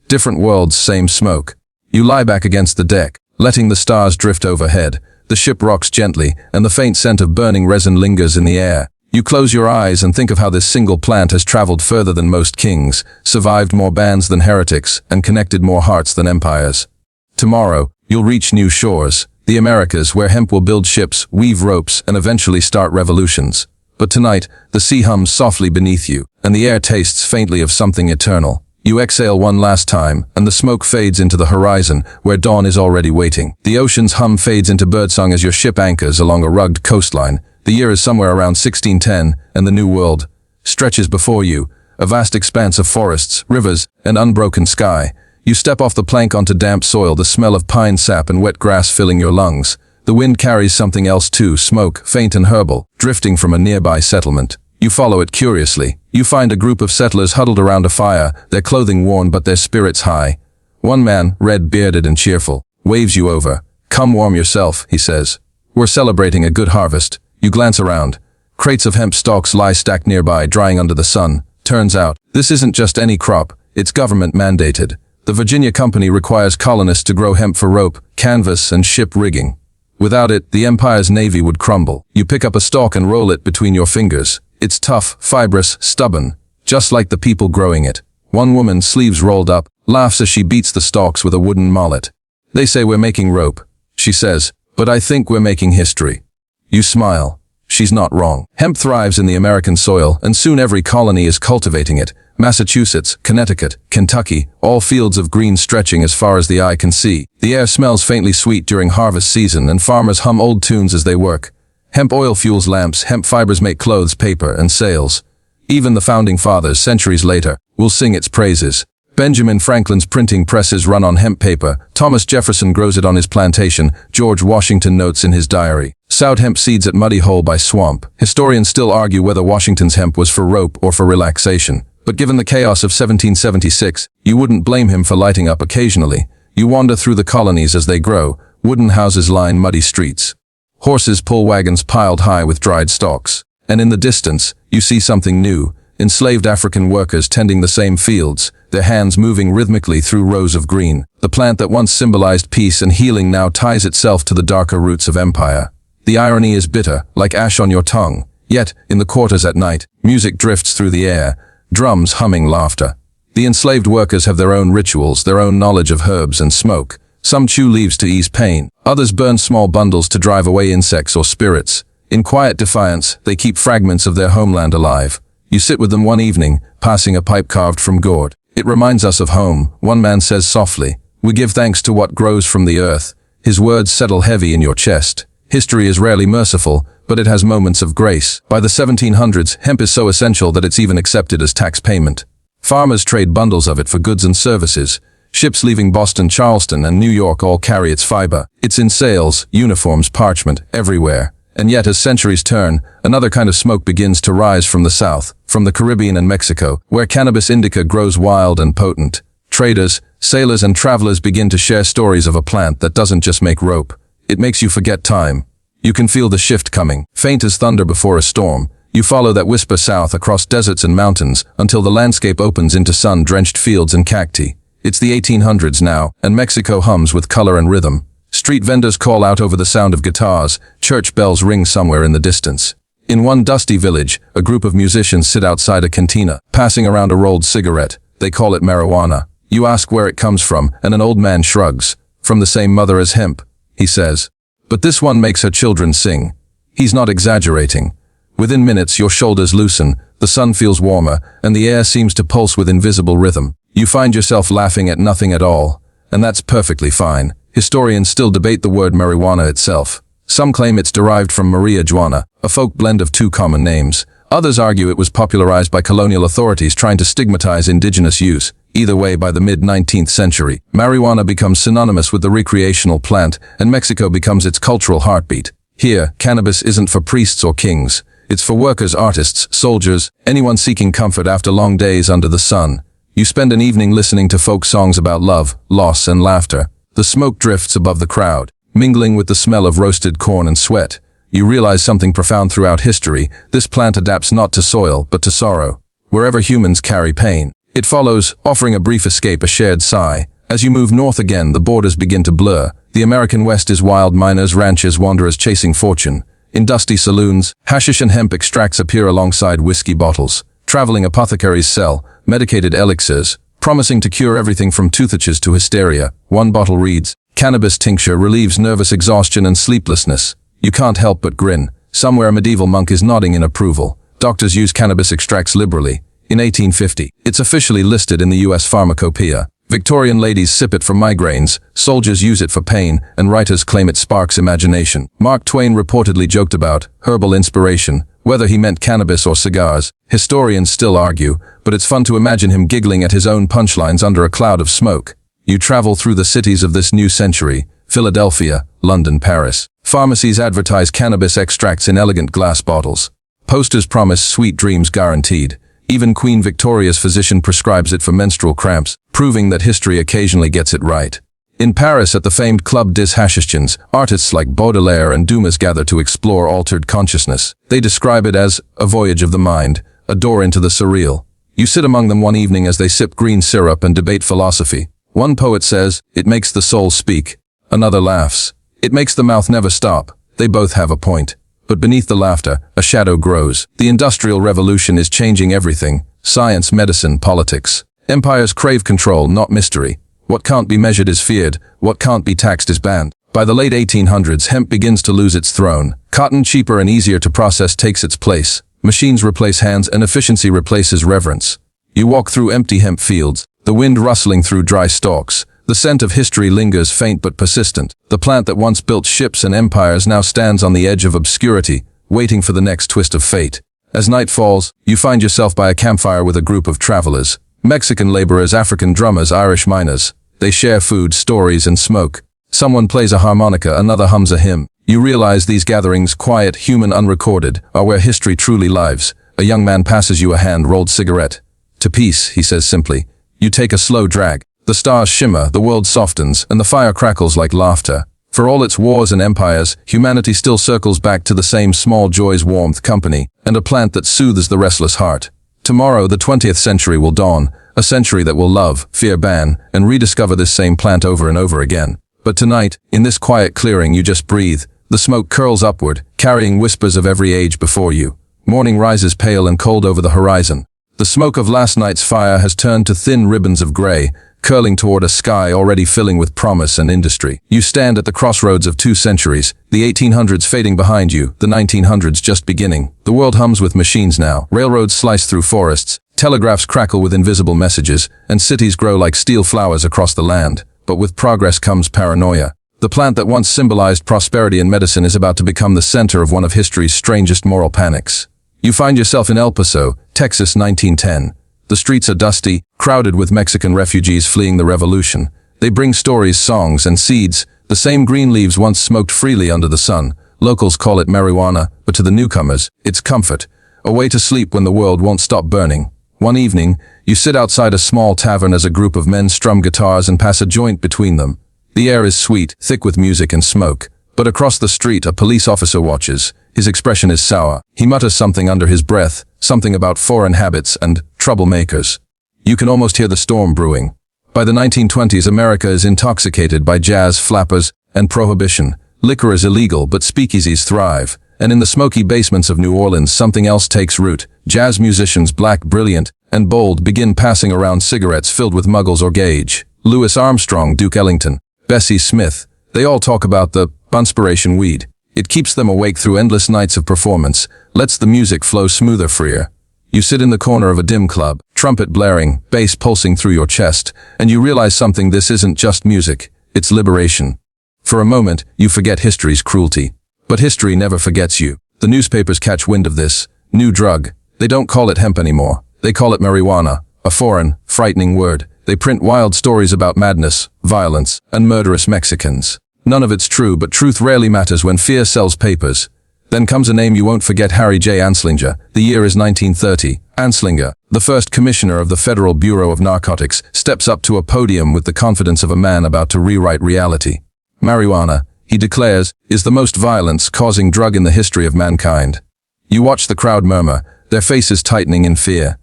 Different worlds, same smoke. You lie back against the deck, letting the stars drift overhead. The ship rocks gently, and the faint scent of burning resin lingers in the air. You close your eyes and think of how this single plant has traveled further than most kings, survived more bands than heretics, and connected more hearts than empires. Tomorrow, you'll reach new shores, the Americas, where hemp will build ships, weave ropes, and eventually start revolutions. But tonight, the sea hums softly beneath you, and the air tastes faintly of something eternal. You exhale one last time, and the smoke fades into the horizon, where dawn is already waiting. The ocean's hum fades into birdsong as your ship anchors along a rugged coastline. The year is somewhere around 1610, and the New World stretches before you, a vast expanse of forests, rivers, and unbroken sky. You step off the plank onto damp soil, the smell of pine sap and wet grass filling your lungs. The wind carries something else too, smoke, faint and herbal, drifting from a nearby settlement. You follow it curiously. You find a group of settlers huddled around a fire, their clothing worn but their spirits high. One man, red-bearded and cheerful, waves you over. "Come warm yourself," he says. "We're celebrating a good harvest." You glance around. Crates of hemp stalks lie stacked nearby, drying under the sun. Turns out, this isn't just any crop, it's government mandated. The Virginia Company requires colonists to grow hemp for rope, canvas, and ship rigging. Without it, the empire's navy would crumble. You pick up a stalk and roll it between your fingers. It's tough, fibrous, stubborn, just like the people growing it. One woman, sleeves rolled up, laughs as she beats the stalks with a wooden mallet. "They say we're making rope," she says, "but I think we're making history." You smile. She's not wrong. Hemp thrives in the American soil, and soon every colony is cultivating it. Massachusetts, Connecticut, Kentucky, all fields of green stretching as far as the eye can see. The air smells faintly sweet during harvest season, and farmers hum old tunes as they work. Hemp oil fuels lamps, hemp fibers make clothes, paper, and sails. Even the founding fathers, centuries later, will sing its praises. Benjamin Franklin's printing presses run on hemp paper. Thomas Jefferson grows it on his plantation. George Washington notes in his diary. Sowed hemp seeds at Muddy Hole by swamp. Historians still argue whether Washington's hemp was for rope or for relaxation. But given the chaos of 1776, you wouldn't blame him for lighting up occasionally. You wander through the colonies as they grow. Wooden houses line muddy streets. Horses pull wagons piled high with dried stalks. And in the distance, you see something new. Enslaved African workers tending the same fields, their hands moving rhythmically through rows of green. The plant that once symbolized peace and healing now ties itself to the darker roots of empire. The irony is bitter, like ash on your tongue. Yet, in the quarters at night, music drifts through the air, drums humming laughter. The enslaved workers have their own rituals, their own knowledge of herbs and smoke. Some chew leaves to ease pain. Others burn small bundles to drive away insects or spirits. In quiet defiance, they keep fragments of their homeland alive. You sit with them one evening, passing a pipe carved from gourd. "It reminds us of home," one man says softly. "We give thanks to what grows from the earth." His words settle heavy in your chest. History is rarely merciful, but it has moments of grace. By the 1700s, hemp is so essential that it's even accepted as tax payment. Farmers trade bundles of it for goods and services. Ships leaving Boston, Charleston, and New York all carry its fiber. It's in sails, uniforms, parchment, everywhere. And yet, as centuries turn, another kind of smoke begins to rise from the south, from the Caribbean and Mexico, where cannabis indica grows wild and potent. Traders, sailors, and travelers begin to share stories of a plant that doesn't just make rope. It makes you forget time. You can feel the shift coming, faint as thunder before a storm. You follow that whisper south across deserts and mountains until the landscape opens into sun-drenched fields and cacti. It's the 1800s now, and Mexico hums with color and rhythm. Street vendors call out over the sound of guitars. Church bells ring somewhere in the distance. In one dusty village, a group of musicians sit outside a cantina, passing around a rolled cigarette. They call it marijuana. You ask where it comes from, and an old man shrugs. "From the same mother as hemp," he says. "But this one makes her children sing." He's not exaggerating. Within minutes, your shoulders loosen, the sun feels warmer, and the air seems to pulse with invisible rhythm. You find yourself laughing at nothing at all, and that's perfectly fine. Historians still debate the word marijuana itself. Some claim it's derived from Maria Juana, a folk blend of two common names. Others argue it was popularized by colonial authorities trying to stigmatize indigenous use. Either way, by the mid-19th century, marijuana becomes synonymous with the recreational plant, and Mexico becomes its cultural heartbeat. Here, cannabis isn't for priests or kings. It's for workers, artists, soldiers, anyone seeking comfort after long days under the sun. You spend an evening listening to folk songs about love, loss, and laughter. The smoke drifts above the crowd, mingling with the smell of roasted corn and sweat. You realize something profound throughout history. This plant adapts not to soil, but to sorrow. Wherever humans carry pain, it follows, offering a brief escape, a shared sigh. As you move north again, the borders begin to blur. The American West is wild miners, ranchers, wanderers chasing fortune. In dusty saloons, hashish and hemp extracts appear alongside whiskey bottles. Traveling apothecaries sell medicated elixirs, promising to cure everything from toothaches to hysteria. One bottle reads, "Cannabis tincture relieves nervous exhaustion and sleeplessness." You can't help but grin. Somewhere a medieval monk is nodding in approval. Doctors use cannabis extracts liberally. In 1850, it's officially listed in the U.S. Pharmacopoeia. Victorian ladies sip it for migraines, soldiers use it for pain, and writers claim it sparks imagination. Mark Twain reportedly joked about herbal inspiration, whether he meant cannabis or cigars. Historians still argue, but it's fun to imagine him giggling at his own punchlines under a cloud of smoke. You travel through the cities of this new century: Philadelphia, London, Paris. Pharmacies advertise cannabis extracts in elegant glass bottles. Posters promise sweet dreams guaranteed. Even Queen Victoria's physician prescribes it for menstrual cramps, proving that history occasionally gets it right. In Paris, at the famed Club des Hashischans, artists like Baudelaire and Dumas gather to explore altered consciousness. They describe it as a voyage of the mind, a door into the surreal. You sit among them one evening as they sip green syrup and debate philosophy. One poet says, "It makes the soul speak." Another laughs, "It makes the mouth never stop." They both have a point. But beneath the laughter, a shadow grows. The Industrial Revolution is changing everything: science, medicine, politics. Empires crave control, not mystery. What can't be measured is feared. What can't be taxed is banned. By the late 1800s, hemp begins to lose its throne. Cotton, cheaper and easier to process, takes its place. Machines replace hands and efficiency replaces reverence. You walk through empty hemp fields, the wind rustling through dry stalks. The scent of history lingers, faint but persistent. The plant that once built ships and empires now stands on the edge of obscurity, waiting for the next twist of fate. As night falls, you find yourself by a campfire with a group of travelers. Mexican laborers, African drummers, Irish miners. They share food, stories, and smoke. Someone plays a harmonica, another hums a hymn. You realize these gatherings, quiet, human, unrecorded, are where history truly lives. A young man passes you a hand-rolled cigarette. "To peace," he says simply. You take a slow drag. The stars shimmer, the world softens, and the fire crackles like laughter. For all its wars and empires, humanity still circles back to the same small joys, warmth, company, and a plant that soothes the restless heart. Tomorrow, the 20th century will dawn, a century that will love, fear, ban, and rediscover this same plant over and over again. But tonight, in this quiet clearing, you just breathe. The smoke curls upward, carrying whispers of every age before you. Morning rises pale and cold over the horizon. The smoke of last night's fire has turned to thin ribbons of gray, curling toward a sky already filling with promise and industry. You stand at the crossroads of two centuries, the 1800s fading behind you, the 1900s just beginning. The world hums with machines now. Railroads slice through forests, telegraphs crackle with invisible messages, and cities grow like steel flowers across the land. But with progress comes paranoia. The plant that once symbolized prosperity and medicine is about to become the center of one of history's strangest moral panics. You find yourself in El Paso, Texas, 1910. The streets are dusty, crowded with Mexican refugees fleeing the revolution. They bring stories, songs, and seeds, the same green leaves once smoked freely under the sun. Locals call it marijuana, but to the newcomers, it's comfort, a way to sleep when the world won't stop burning. One evening, you sit outside a small tavern as a group of men strum guitars and pass a joint between them. The air is sweet, thick with music and smoke. But across the street, a police officer watches. His expression is sour. He mutters something under his breath, something about foreign habits and troublemakers. You can almost hear the storm brewing. By the 1920s, America is intoxicated by jazz, flappers, and prohibition. Liquor is illegal, but speakeasies thrive. And in the smoky basements of New Orleans, something else takes root. Jazz musicians, black, brilliant, and bold, begin passing around cigarettes filled with Muggles or Gage. Louis Armstrong, Duke Ellington, Bessie Smith. They all talk about the bunspiration weed. It keeps them awake through endless nights of performance, lets the music flow smoother, freer. You sit in the corner of a dim club, trumpet blaring, bass pulsing through your chest, and you realize something: this isn't just music, it's liberation. For a moment, you forget history's cruelty. But history never forgets you. The newspapers catch wind of this new drug. They don't call it hemp anymore. They call it marijuana, a foreign, frightening word. They print wild stories about madness, violence, and murderous Mexicans. None of it's true, but truth rarely matters when fear sells papers. Then comes a name you won't forget: Harry J. Anslinger. The year is 1930. Anslinger, the first commissioner of the Federal Bureau of Narcotics, steps up to a podium with the confidence of a man about to rewrite reality. Marijuana, he declares, is the most violence-causing drug in the history of mankind. You watch the crowd murmur, their faces tightening in fear.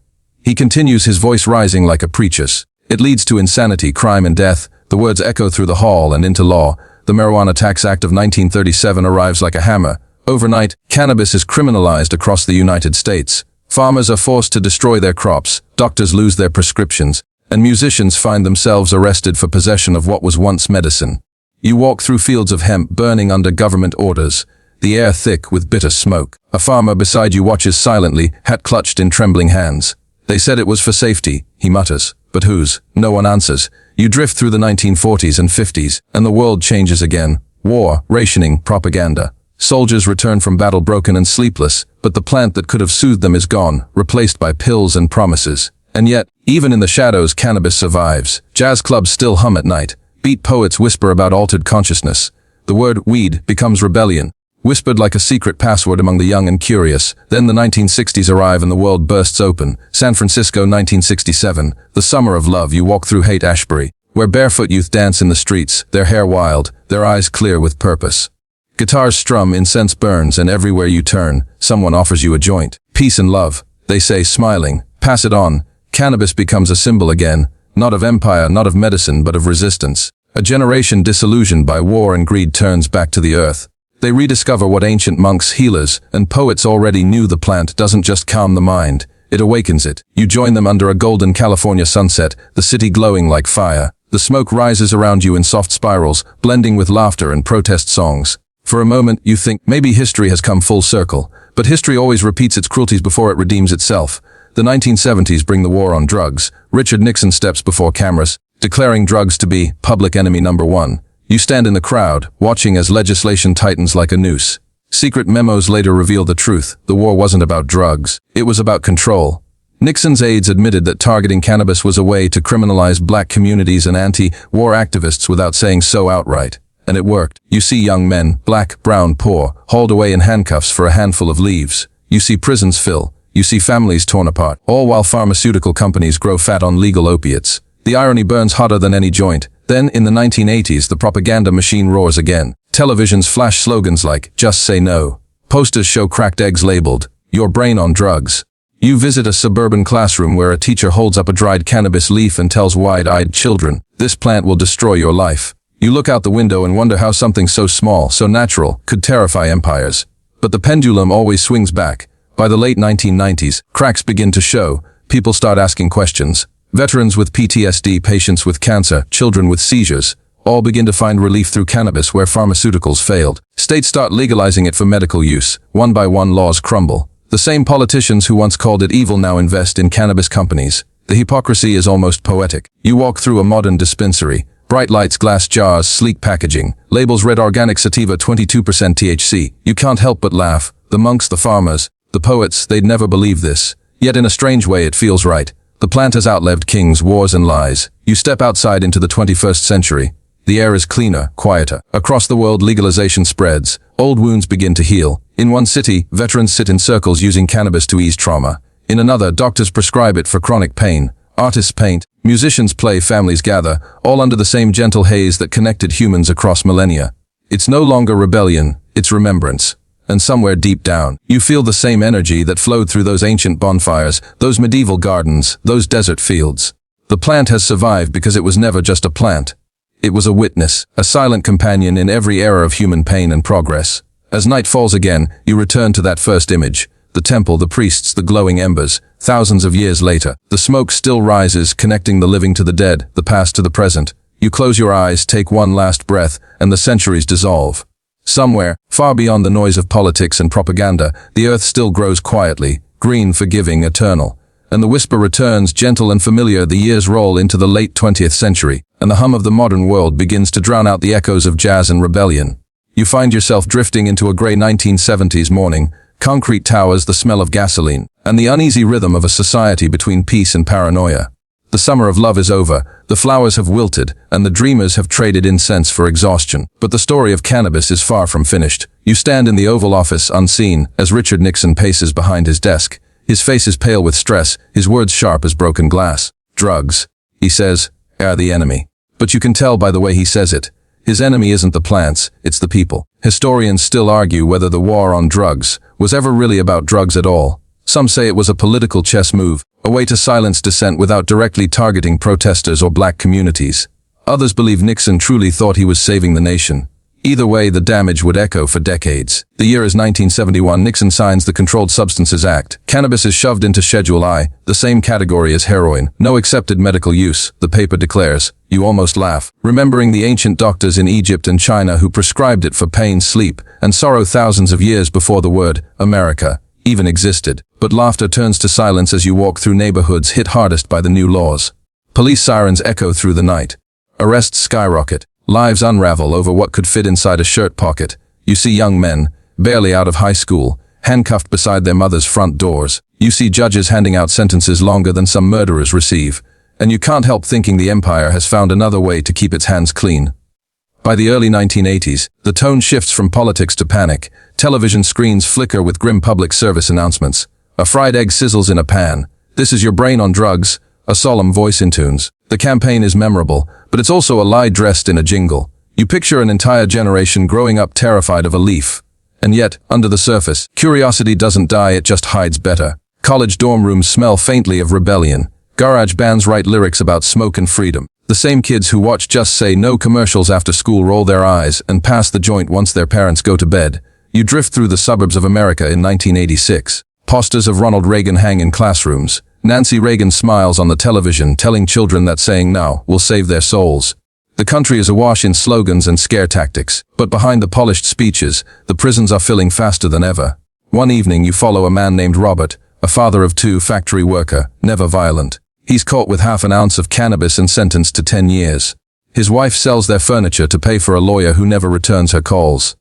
He continues, his voice rising like a preacher's. It leads to insanity, crime, and death. The words echo through the hall and into law. the Marijuana Tax Act of 1937 arrives like a hammer. Overnight, cannabis is criminalized across the United States. Farmers are forced to destroy their crops, doctors lose their prescriptions, and musicians find themselves arrested for possession of what was once medicine. You walk through fields of hemp burning under government orders, the air thick with bitter smoke. A farmer beside you watches silently, hat clutched in trembling hands. They said it was for safety, he mutters. But whose? No one answers. You drift through the 1940s and 50s, and the world changes again. War, rationing, propaganda. Soldiers return from battle broken and sleepless, but the plant that could have soothed them is gone, replaced by pills and promises. And yet, even in the shadows, cannabis survives. Jazz clubs still hum at night. Beat poets whisper about altered consciousness. The word weed becomes rebellion, whispered like a secret password among the young and curious. Then the 1960s arrive and the world bursts open. San Francisco, 1967, the summer of love. You walk through Haight-Ashbury, where barefoot youth dance in the streets, their hair wild, their eyes clear with purpose. Guitars strum, incense burns, and everywhere you turn, someone offers you a joint. Peace and love, they say, smiling. Pass it on. Cannabis becomes a symbol again, not of empire, not of medicine, but of resistance. A generation disillusioned by war and greed turns back to the earth. They rediscover what ancient monks, healers, and poets already knew. The plant doesn't just calm the mind, it awakens it. You join them under a golden California sunset, the city glowing like fire. The smoke rises around you in soft spirals, blending with laughter and protest songs. For a moment, you think maybe history has come full circle, but history always repeats its cruelties before it redeems itself. The 1970s bring the war on drugs. Richard Nixon steps before cameras, declaring drugs to be public enemy number one. You stand in the crowd, watching as legislation tightens like a noose. Secret memos later reveal the truth. The war wasn't about drugs. It was about control. Nixon's aides admitted that targeting cannabis was a way to criminalize black communities and anti-war activists without saying so outright. And it worked. You see young men, black, brown, poor, hauled away in handcuffs for a handful of leaves. You see prisons fill. You see families torn apart, all while pharmaceutical companies grow fat on legal opiates. The irony burns hotter than any joint. Then, in the 1980s, the propaganda machine roars again. Televisions flash slogans like, "Just say no." Posters show cracked eggs labeled, "Your brain on drugs." You visit a suburban classroom where a teacher holds up a dried cannabis leaf and tells wide-eyed children, "This plant will destroy your life." You look out the window and wonder how something so small, so natural, could terrify empires. But the pendulum always swings back. By the late 1990s, cracks begin to show. People start asking questions. Veterans with PTSD, patients with cancer, children with seizures, all begin to find relief through cannabis where pharmaceuticals failed. States start legalizing it for medical use. One by one, laws crumble. The same politicians who once called it evil now invest in cannabis companies. The hypocrisy is almost poetic. You walk through a modern dispensary. Bright lights, glass jars, sleek packaging. Labels read organic sativa, 22% THC. You can't help but laugh. The monks, the farmers, the poets, they'd never believe this. Yet in a strange way it feels right. The plant has outlived kings, wars and lies. You step outside into the 21st century. The air is cleaner, quieter. Across the world legalization spreads. Old wounds begin to heal. In one city, veterans sit in circles using cannabis to ease trauma. In another, doctors prescribe it for chronic pain. Artists paint, musicians play, families gather, all under the same gentle haze that connected humans across millennia. It's no longer rebellion, it's remembrance. And somewhere deep down, you feel the same energy that flowed through those ancient bonfires, those medieval gardens, those desert fields. The plant has survived because it was never just a plant. It was a witness, a silent companion in every era of human pain and progress. As night falls again, you return to that first image. The temple, the priests, the glowing embers. Thousands of years later, the smoke still rises, connecting the living to the dead, the past to the present. You close your eyes, take one last breath, and the centuries dissolve. Somewhere, far beyond the noise of politics and propaganda, the earth still grows quietly, green, forgiving, eternal. And the whisper returns, gentle and familiar. The years roll into the late 20th century, and the hum of the modern world begins to drown out the echoes of jazz and rebellion. You find yourself drifting into a gray 1970s morning, concrete towers, the smell of gasoline, and the uneasy rhythm of a society between peace and paranoia. The summer of love is over, the flowers have wilted, and the dreamers have traded incense for exhaustion. But the story of cannabis is far from finished. You stand in the Oval Office unseen as Richard Nixon paces behind his desk. His face is pale with stress, his words sharp as broken glass. "Drugs," he says, "are the enemy." But you can tell by the way he says it. His enemy isn't the plants, it's the people. Historians still argue whether the war on drugs was ever really about drugs at all. Some say it was a political chess move, a way to silence dissent without directly targeting protesters or black communities. Others believe Nixon truly thought he was saving the nation, Either way, the damage would echo for decades. The year is 1971. Nixon signs the Controlled Substances Act. Cannabis is shoved into Schedule I, the same category as heroin. No accepted medical use, the paper declares. You almost laugh, remembering the ancient doctors in Egypt and China who prescribed it for pain, sleep, and sorrow thousands of years before the word America even existed. But laughter turns to silence as you walk through neighborhoods hit hardest by the new laws. Police sirens echo through the night. Arrests skyrocket. Lives unravel over what could fit inside a shirt pocket. You see young men, barely out of high school, handcuffed beside their mothers' front doors. You see judges handing out sentences longer than some murderers receive. And you can't help thinking the empire has found another way to keep its hands clean. By the early 1980s, the tone shifts from politics to panic. Television screens flicker with grim public service announcements. A fried egg sizzles in a pan. This is your brain on drugs. A solemn voice intones. The campaign is memorable, but it's also a lie dressed in a jingle. You picture an entire generation growing up terrified of a leaf. And yet, under the surface, curiosity doesn't die, it just hides better. College dorm rooms smell faintly of rebellion. Garage bands write lyrics about smoke and freedom. The same kids who watch Just Say No commercials after school roll their eyes and pass the joint once their parents go to bed. You drift through the suburbs of America in 1986. Posters of Ronald Reagan hang in classrooms. Nancy Reagan smiles on the television, telling children that saying no will save their souls. The country is awash in slogans and scare tactics, but behind the polished speeches, the prisons are filling faster than ever. One evening you follow a man named Robert, a father of two, factory worker, never violent. He's caught with half an ounce of cannabis and sentenced to 10 years. His wife sells their furniture to pay for a lawyer who never returns her calls.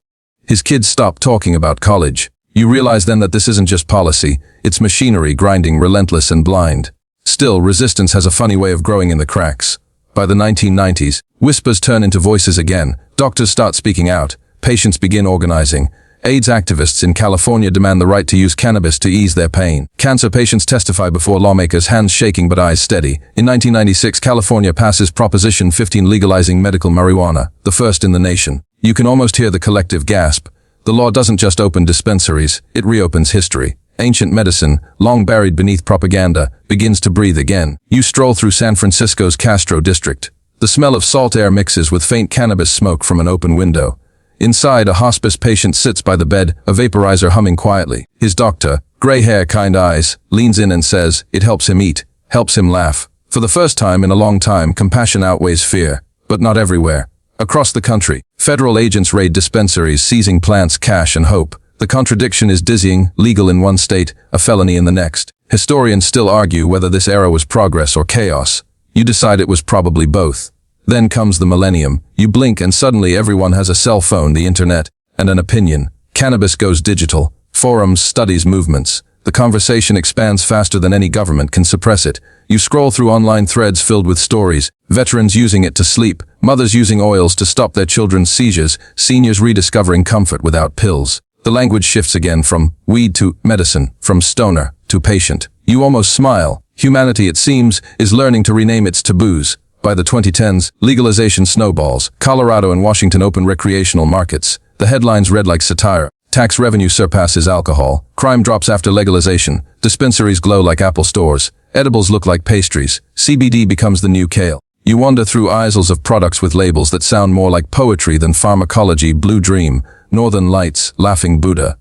His kids stop talking about college. You realize then that this isn't just policy, it's machinery grinding relentless and blind. Still, resistance has a funny way of growing in the cracks. By the 1990s, whispers turn into voices again. Doctors start speaking out. Patients begin organizing. AIDS activists in California demand the right to use cannabis to ease their pain. Cancer patients testify before lawmakers, hands shaking but eyes steady. In 1996, California passes Proposition 15 legalizing medical marijuana, the first in the nation. You can almost hear the collective gasp. The law doesn't just open dispensaries, it reopens history. Ancient medicine, long buried beneath propaganda, begins to breathe again. You stroll through San Francisco's Castro district. The smell of salt air mixes with faint cannabis smoke from an open window. Inside, a hospice patient sits by the bed, a vaporizer humming quietly. His doctor, gray hair, kind eyes, leans in and says it helps him eat, helps him laugh. For the first time in a long time, compassion outweighs fear. But not everywhere. Across the country, federal agents raid dispensaries, seizing plants, cash, and hope. The contradiction is dizzying, legal in one state, a felony in the next. Historians still argue whether this era was progress or chaos. You decide it was probably both. Then comes the millennium. You blink and suddenly everyone has a cell phone, the internet, and an opinion. Cannabis goes digital. Forums, studies, movements. The conversation expands faster than any government can suppress it. You scroll through online threads filled with stories. Veterans using it to sleep. Mothers using oils to stop their children's seizures. Seniors rediscovering comfort without pills. The language shifts again from weed to medicine, from stoner to patient. You almost smile. Humanity, it seems, is learning to rename its taboos. By the 2010s, legalization snowballs. Colorado and Washington open recreational markets. The headlines read like satire. Tax revenue surpasses alcohol. Crime drops after legalization. Dispensaries glow like Apple stores. Edibles look like pastries. CBD becomes the new kale. You wander through aisles of products with labels that sound more like poetry than pharmacology. Blue Dream, Northern Lights, Laughing Buddha.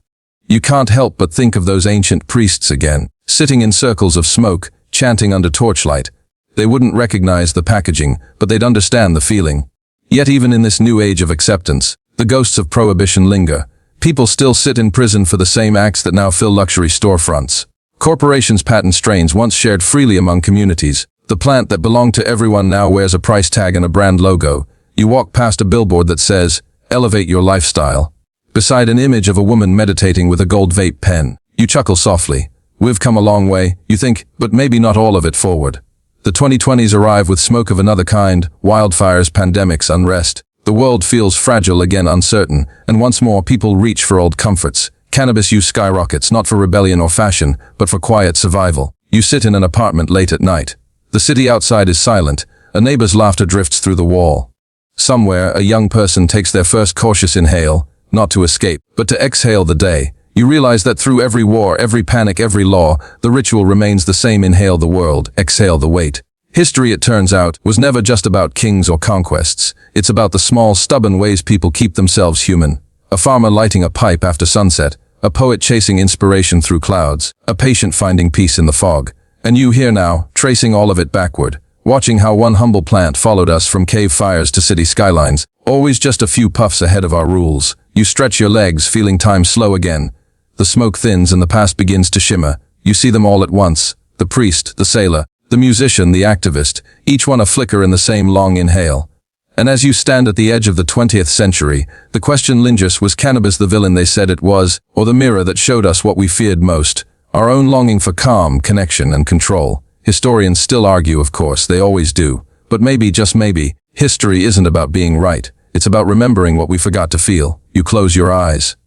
You can't help but think of those ancient priests again, sitting in circles of smoke, chanting under torchlight. They wouldn't recognize the packaging, but they'd understand the feeling. Yet even in this new age of acceptance, the ghosts of prohibition linger. People still sit in prison for the same acts that now fill luxury storefronts. Corporations patent strains once shared freely among communities. The plant that belonged to everyone now wears a price tag and a brand logo. You walk past a billboard that says, "Elevate your lifestyle." Beside an image of a woman meditating with a gold vape pen, you chuckle softly. We've come a long way, you think, but maybe not all of it forward. The 2020s arrive with smoke of another kind, wildfires, pandemics, unrest. The world feels fragile again, uncertain, and once more people reach for old comforts. Cannabis use skyrockets, not for rebellion or fashion, but for quiet survival. You sit in an apartment late at night. The city outside is silent. A neighbor's laughter drifts through the wall. Somewhere, a young person takes their first cautious inhale, not to escape, but to exhale the day. You realize that through every war, every panic, every law, the ritual remains the same: inhale the world, exhale the weight. History, it turns out, was never just about kings or conquests. It's about the small, stubborn ways people keep themselves human. A farmer lighting a pipe after sunset, a poet chasing inspiration through clouds, a patient finding peace in the fog. And you here now, tracing all of it backward, watching how one humble plant followed us from cave fires to city skylines, always just a few puffs ahead of our rules. You stretch your legs, feeling time slow again. The smoke thins and the past begins to shimmer. You see them all at once, the priest, the sailor, the musician, the activist, each one a flicker in the same long inhale. And as you stand at the edge of the 20th century, the question lingers: was cannabis the villain they said it was, or the mirror that showed us what we feared most? Our own longing for calm, connection, and control. Historians still argue, of course, they always do. But maybe, just maybe, history isn't about being right. It's about remembering what we forgot to feel. You close your eyes.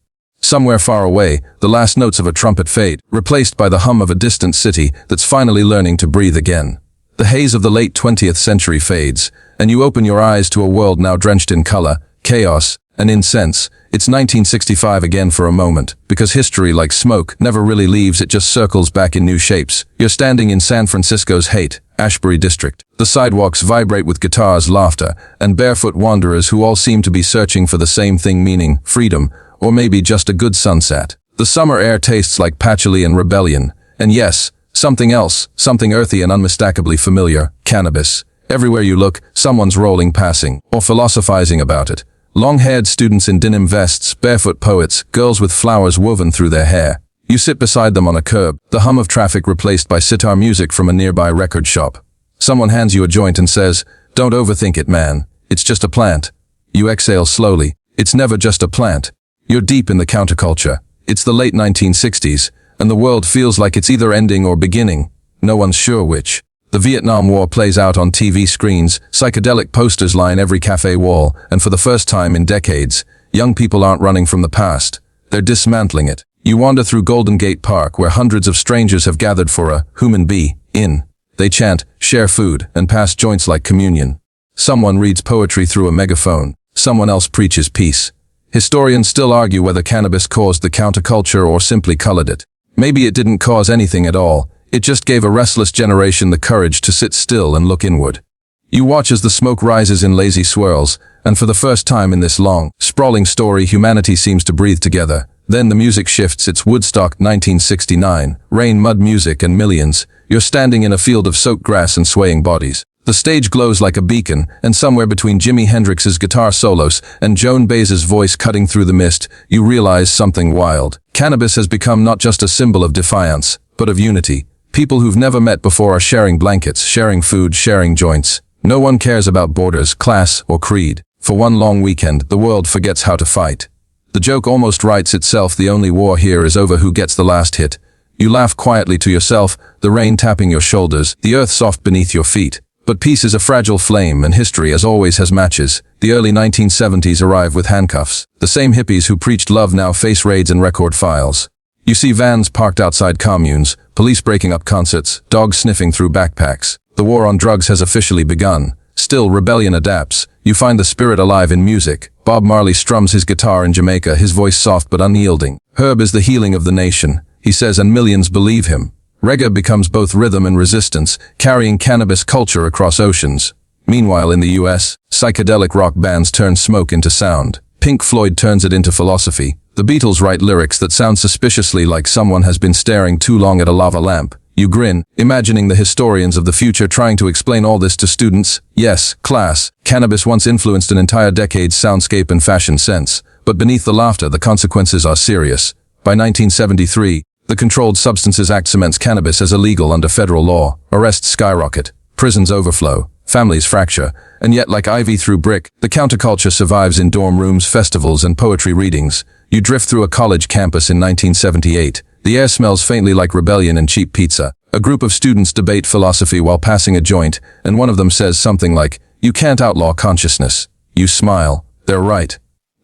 Somewhere far away, the last notes of a trumpet fade, replaced by the hum of a distant city that's finally learning to breathe again. The haze of the late 20th century fades, and you open your eyes to a world now drenched in color, chaos, and incense. It's 1965 again for a moment, because history, like smoke, never really leaves, it just circles back in new shapes. You're standing in San Francisco's Haight-Ashbury district. The sidewalks vibrate with guitars, laughter, and barefoot wanderers who all seem to be searching for the same thing: meaning, freedom, or maybe just a good sunset. The summer air tastes like patchouli and rebellion. And yes, something else, something earthy and unmistakably familiar: cannabis. Everywhere you look, someone's rolling, passing, or philosophizing about it. Long-haired students in denim vests, barefoot poets, girls with flowers woven through their hair. You sit beside them on a curb, the hum of traffic replaced by sitar music from a nearby record shop. Someone hands you a joint and says, "Don't overthink it, man. It's just a plant." You exhale slowly. It's never just a plant. You're deep in the counterculture. It's the late 1960s, and the world feels like it's either ending or beginning. No one's sure which. The Vietnam War plays out on TV screens, psychedelic posters line every cafe wall, and for the first time in decades, young people aren't running from the past. They're dismantling it. You wander through Golden Gate Park, where hundreds of strangers have gathered for a human in. They chant, share food, and pass joints like communion. Someone reads poetry through a megaphone. Someone else preaches peace. Historians still argue whether cannabis caused the counterculture or simply colored it. Maybe it didn't cause anything at all. It just gave a restless generation the courage to sit still and look inward. You watch as the smoke rises in lazy swirls, and for the first time in this long, sprawling story, humanity seems to breathe together. Then the music shifts. It's Woodstock 1969, rain, mud music, and millions. You're standing in a field of soaked grass and swaying bodies. The stage glows like a beacon, and somewhere between Jimi Hendrix's guitar solos and Joan Baez's voice cutting through the mist, you realize something wild. Cannabis has become not just a symbol of defiance, but of unity. People who've never met before are sharing blankets, sharing food, sharing joints. No one cares about borders, class, or creed. For one long weekend, the world forgets how to fight. The joke almost writes itself. The only war here is over who gets the last hit. You laugh quietly to yourself, the rain tapping your shoulders, the earth soft beneath your feet. But peace is a fragile flame, and history, as always, has matches. The early 1970s arrive with handcuffs. The same hippies who preached love now face raids and record files. You see vans parked outside communes, police breaking up concerts, dogs sniffing through backpacks. The war on drugs has officially begun. Still, rebellion adapts. You find the spirit alive in music. Bob Marley strums his guitar in Jamaica, his voice soft but unyielding. Herb is the healing of the nation, he says, and millions believe him. Reggae becomes both rhythm and resistance, carrying cannabis culture across oceans. Meanwhile, in the US, psychedelic rock bands turn smoke into sound. Pink Floyd turns it into philosophy. The Beatles write lyrics that sound suspiciously like someone has been staring too long at a lava lamp. You grin, imagining the historians of the future trying to explain all this to students. Yes, class, cannabis once influenced an entire decade's soundscape and fashion sense. But beneath the laughter, the consequences are serious. By 1973, the Controlled Substances Act cements cannabis as illegal under federal law. Arrests skyrocket, prisons overflow, families fracture, and yet, like ivy through brick, the counterculture survives in dorm rooms, festivals, and poetry readings. You drift through a college campus in 1978. The air smells faintly like rebellion and cheap pizza. A group of students debate philosophy while passing a joint, and one of them says something like, "You can't outlaw consciousness." You smile. They're right.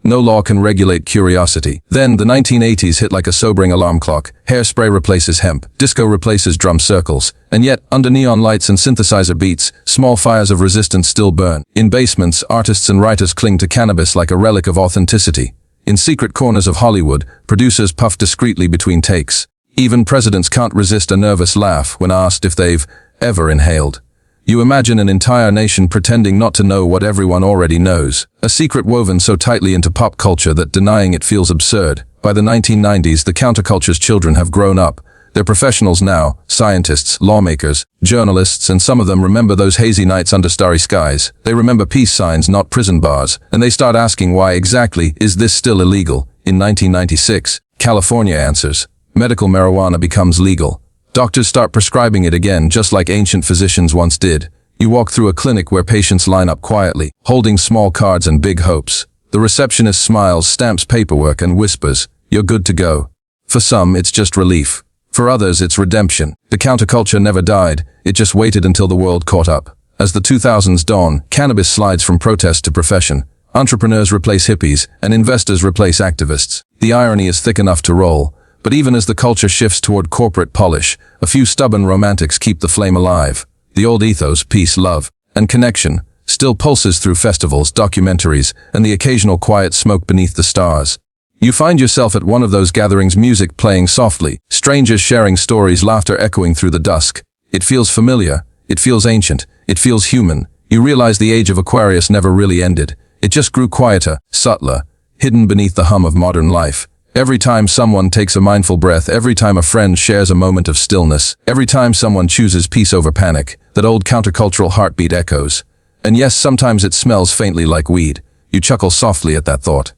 No law can regulate curiosity. Then, the 1980s hit like a sobering alarm clock. Hairspray replaces hemp. Disco replaces drum circles. And yet, under neon lights and synthesizer beats, small fires of resistance still burn. In basements, artists and writers cling to cannabis like a relic of authenticity. In secret corners of Hollywood, producers puff discreetly between takes. Even presidents can't resist a nervous laugh when asked if they've ever inhaled. You imagine an entire nation pretending not to know what everyone already knows, a secret woven so tightly into pop culture that denying it feels absurd. By the 1990s, the counterculture's children have grown up. They're professionals now, scientists, lawmakers, journalists, and some of them remember those hazy nights under starry skies. They remember peace signs, not prison bars, and they start asking why exactly is this still illegal. In 1996, California answers. Medical marijuana becomes legal. Doctors start prescribing it again, just like ancient physicians once did. You walk through a clinic where patients line up quietly, holding small cards and big hopes. The receptionist smiles, stamps paperwork, and whispers, "You're good to go." For some, it's just relief. For others, it's redemption. The counterculture never died, it just waited until the world caught up. As the 2000s dawn, cannabis slides from protest to profession. Entrepreneurs replace hippies, and investors replace activists. The irony is thick enough to roll. But even as the culture shifts toward corporate polish, a few stubborn romantics keep the flame alive. The old ethos, peace, love, and connection, still pulses through festivals, documentaries, and the occasional quiet smoke beneath the stars. You find yourself at one of those gatherings, music playing softly, strangers sharing stories, laughter echoing through the dusk. It feels familiar, it feels ancient, it feels human. You realize the age of Aquarius never really ended. It just grew quieter, subtler, hidden beneath the hum of modern life. Every time someone takes a mindful breath, every time a friend shares a moment of stillness, every time someone chooses peace over panic, that old countercultural heartbeat echoes. And yes, sometimes it smells faintly like weed. You chuckle softly at that thought.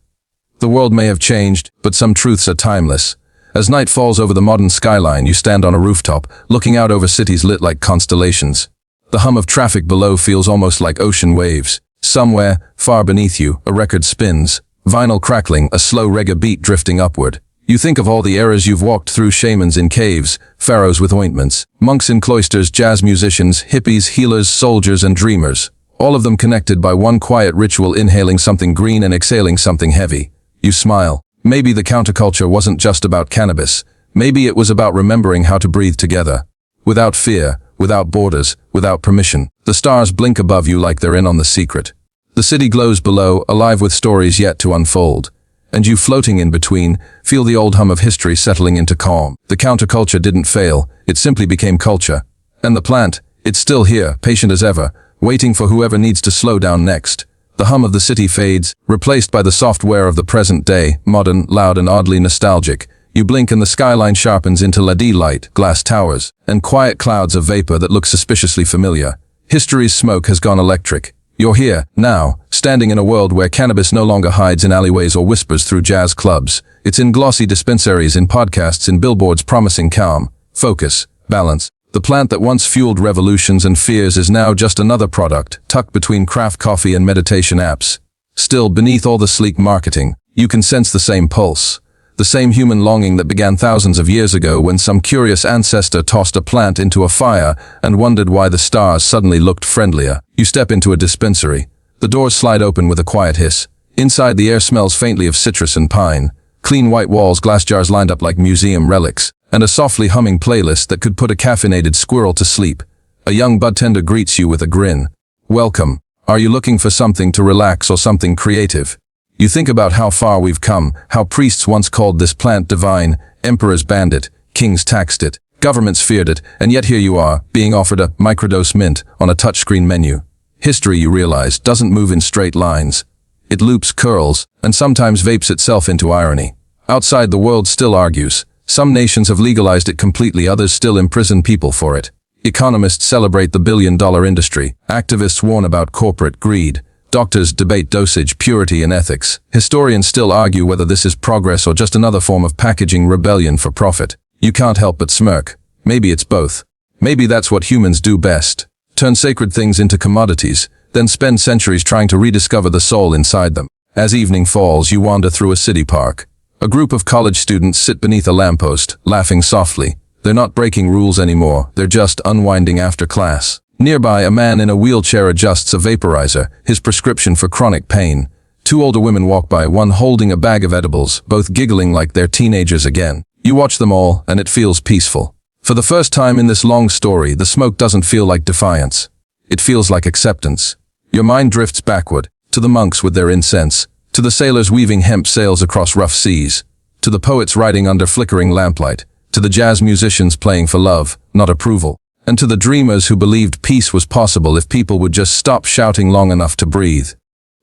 The world may have changed, but some truths are timeless. As night falls over the modern skyline, you stand on a rooftop, looking out over cities lit like constellations. The hum of traffic below feels almost like ocean waves. Somewhere, far beneath you, a record spins. Vinyl crackling, a slow reggae beat drifting upward. You think of all the eras you've walked through: shamans in caves, pharaohs with ointments, monks in cloisters, jazz musicians, hippies, healers, soldiers, and dreamers. All of them connected by one quiet ritual: inhaling something green and exhaling something heavy. You smile. Maybe the counterculture wasn't just about cannabis. Maybe it was about remembering how to breathe together. Without fear, without borders, without permission. The stars blink above you like they're in on the secret. The city glows below, alive with stories yet to unfold. And you, floating in between, feel the old hum of history settling into calm. The counterculture didn't fail, it simply became culture. And the plant, it's still here, patient as ever, waiting for whoever needs to slow down next. The hum of the city fades, replaced by the software of the present day, modern, loud, and oddly nostalgic. You blink and the skyline sharpens into LED light, glass towers, and quiet clouds of vapor that look suspiciously familiar. History's smoke has gone electric. You're here, now, standing in a world where cannabis no longer hides in alleyways or whispers through jazz clubs. It's in glossy dispensaries, in podcasts, in billboards promising calm, focus, balance. The plant that once fueled revolutions and fears is now just another product, tucked between craft coffee and meditation apps. Still, beneath all the sleek marketing, you can sense the same pulse. The same human longing that began thousands of years ago when some curious ancestor tossed a plant into a fire and wondered why the stars suddenly looked friendlier. You step into a dispensary. The doors slide open with a quiet hiss. Inside, the air smells faintly of citrus and pine. Clean white walls, glass jars lined up like museum relics, and a softly humming playlist that could put a caffeinated squirrel to sleep. A young budtender greets you with a grin. Welcome. Are you looking for something to relax or something creative? You think about how far we've come, how priests once called this plant divine, emperors banned it, kings taxed it, governments feared it, and yet here you are, being offered a microdose mint on a touchscreen menu. History, you realize, doesn't move in straight lines. It loops, curls, and sometimes vapes itself into irony. Outside, the world still argues. Some nations have legalized it completely, others still imprison people for it. Economists celebrate the billion-dollar industry. Activists warn about corporate greed. Doctors debate dosage, purity, and ethics. Historians still argue whether this is progress or just another form of packaging rebellion for profit. You can't help but smirk. Maybe it's both. Maybe that's what humans do best. Turn sacred things into commodities, then spend centuries trying to rediscover the soul inside them. As evening falls, you wander through a city park. A group of college students sit beneath a lamppost, laughing softly. They're not breaking rules anymore, they're just unwinding after class. Nearby, a man in a wheelchair adjusts a vaporizer, his prescription for chronic pain. Two older women walk by, one holding a bag of edibles, both giggling like they're teenagers again. You watch them all, and it feels peaceful. For the first time in this long story, the smoke doesn't feel like defiance. It feels like acceptance. Your mind drifts backward, to the monks with their incense, to the sailors weaving hemp sails across rough seas, to the poets writing under flickering lamplight, to the jazz musicians playing for love, not approval. and to the dreamers who believed peace was possible if people would just stop shouting long enough to breathe.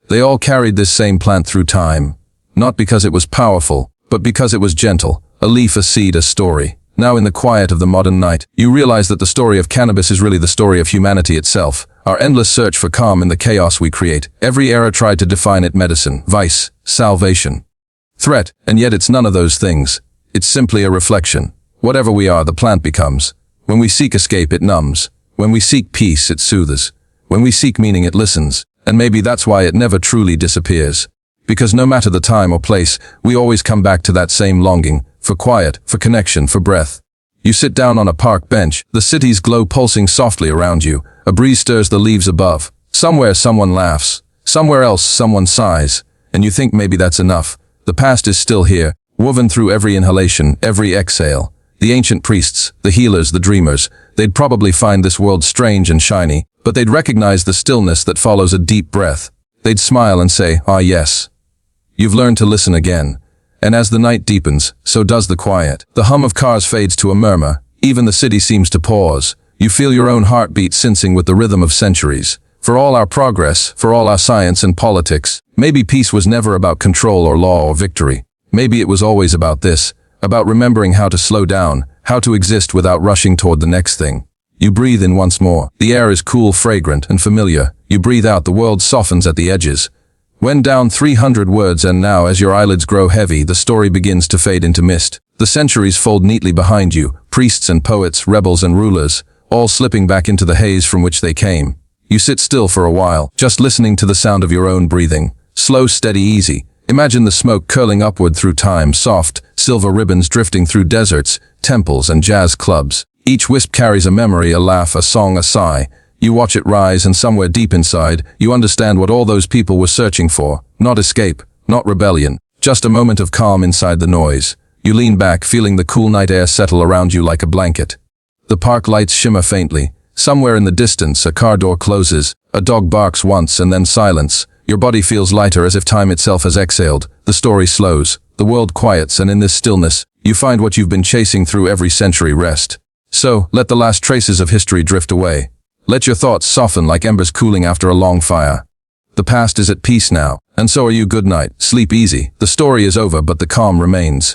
They all carried this same plant through time, not because it was powerful, but because it was gentle, a leaf, a seed, a story. Now in the quiet of the modern night, you realize that the story of cannabis is really the story of humanity itself, our endless search for calm in the chaos we create. Every era tried to define it: medicine, vice, salvation, threat, and yet it's none of those things. It's simply a reflection. Whatever we are, the plant becomes. When we seek escape, it numbs. When we seek peace, it soothes. When we seek meaning, it listens. And maybe that's why it never truly disappears. Because no matter the time or place, we always come back to that same longing, for quiet, for connection, for breath. You sit down on a park bench, the city's glow pulsing softly around you, a breeze stirs the leaves above. Somewhere someone laughs, somewhere else someone sighs, and you think maybe that's enough. The past is still here, woven through every inhalation, every exhale. The ancient priests, the healers, the dreamers, they'd probably find this world strange and shiny, but they'd recognize the stillness that follows a deep breath. They'd smile and say, "Ah, yes. You've learned to listen again." And as the night deepens, so does the quiet. The hum of cars fades to a murmur. Even the city seems to pause. You feel your own heartbeat syncing with the rhythm of centuries. For all our progress, for all our science and politics, maybe peace was never about control or law or victory. Maybe it was always about this, about remembering how to slow down, how to exist without rushing toward the next thing. You breathe in once more. The air is cool, fragrant, and familiar. You breathe out, the world softens at the edges. When down 300 words, and now as your eyelids grow heavy, the story begins to fade into mist. The centuries fold neatly behind you, priests and poets, rebels and rulers, all slipping back into the haze from which they came. You sit still for a while, just listening to the sound of your own breathing. Slow, steady, easy. Imagine the smoke curling upward through time, soft, silver ribbons drifting through deserts, temples, and jazz clubs. Each wisp carries a memory, a laugh, a song, a sigh. You watch it rise, and somewhere deep inside, you understand what all those people were searching for. Not escape, not rebellion, just a moment of calm inside the noise. You lean back, feeling the cool night air settle around you like a blanket. The park lights shimmer faintly. Somewhere in the distance, a car door closes. A dog barks once, and then silence. Your body feels lighter, as if time itself has exhaled. The story slows. The world quiets, and in this stillness, you find what you've been chasing through every century: rest. So, let the last traces of history drift away. Let your thoughts soften like embers cooling after a long fire. The past is at peace now, and so are you. Good night. Sleep easy. The story is over, but the calm remains.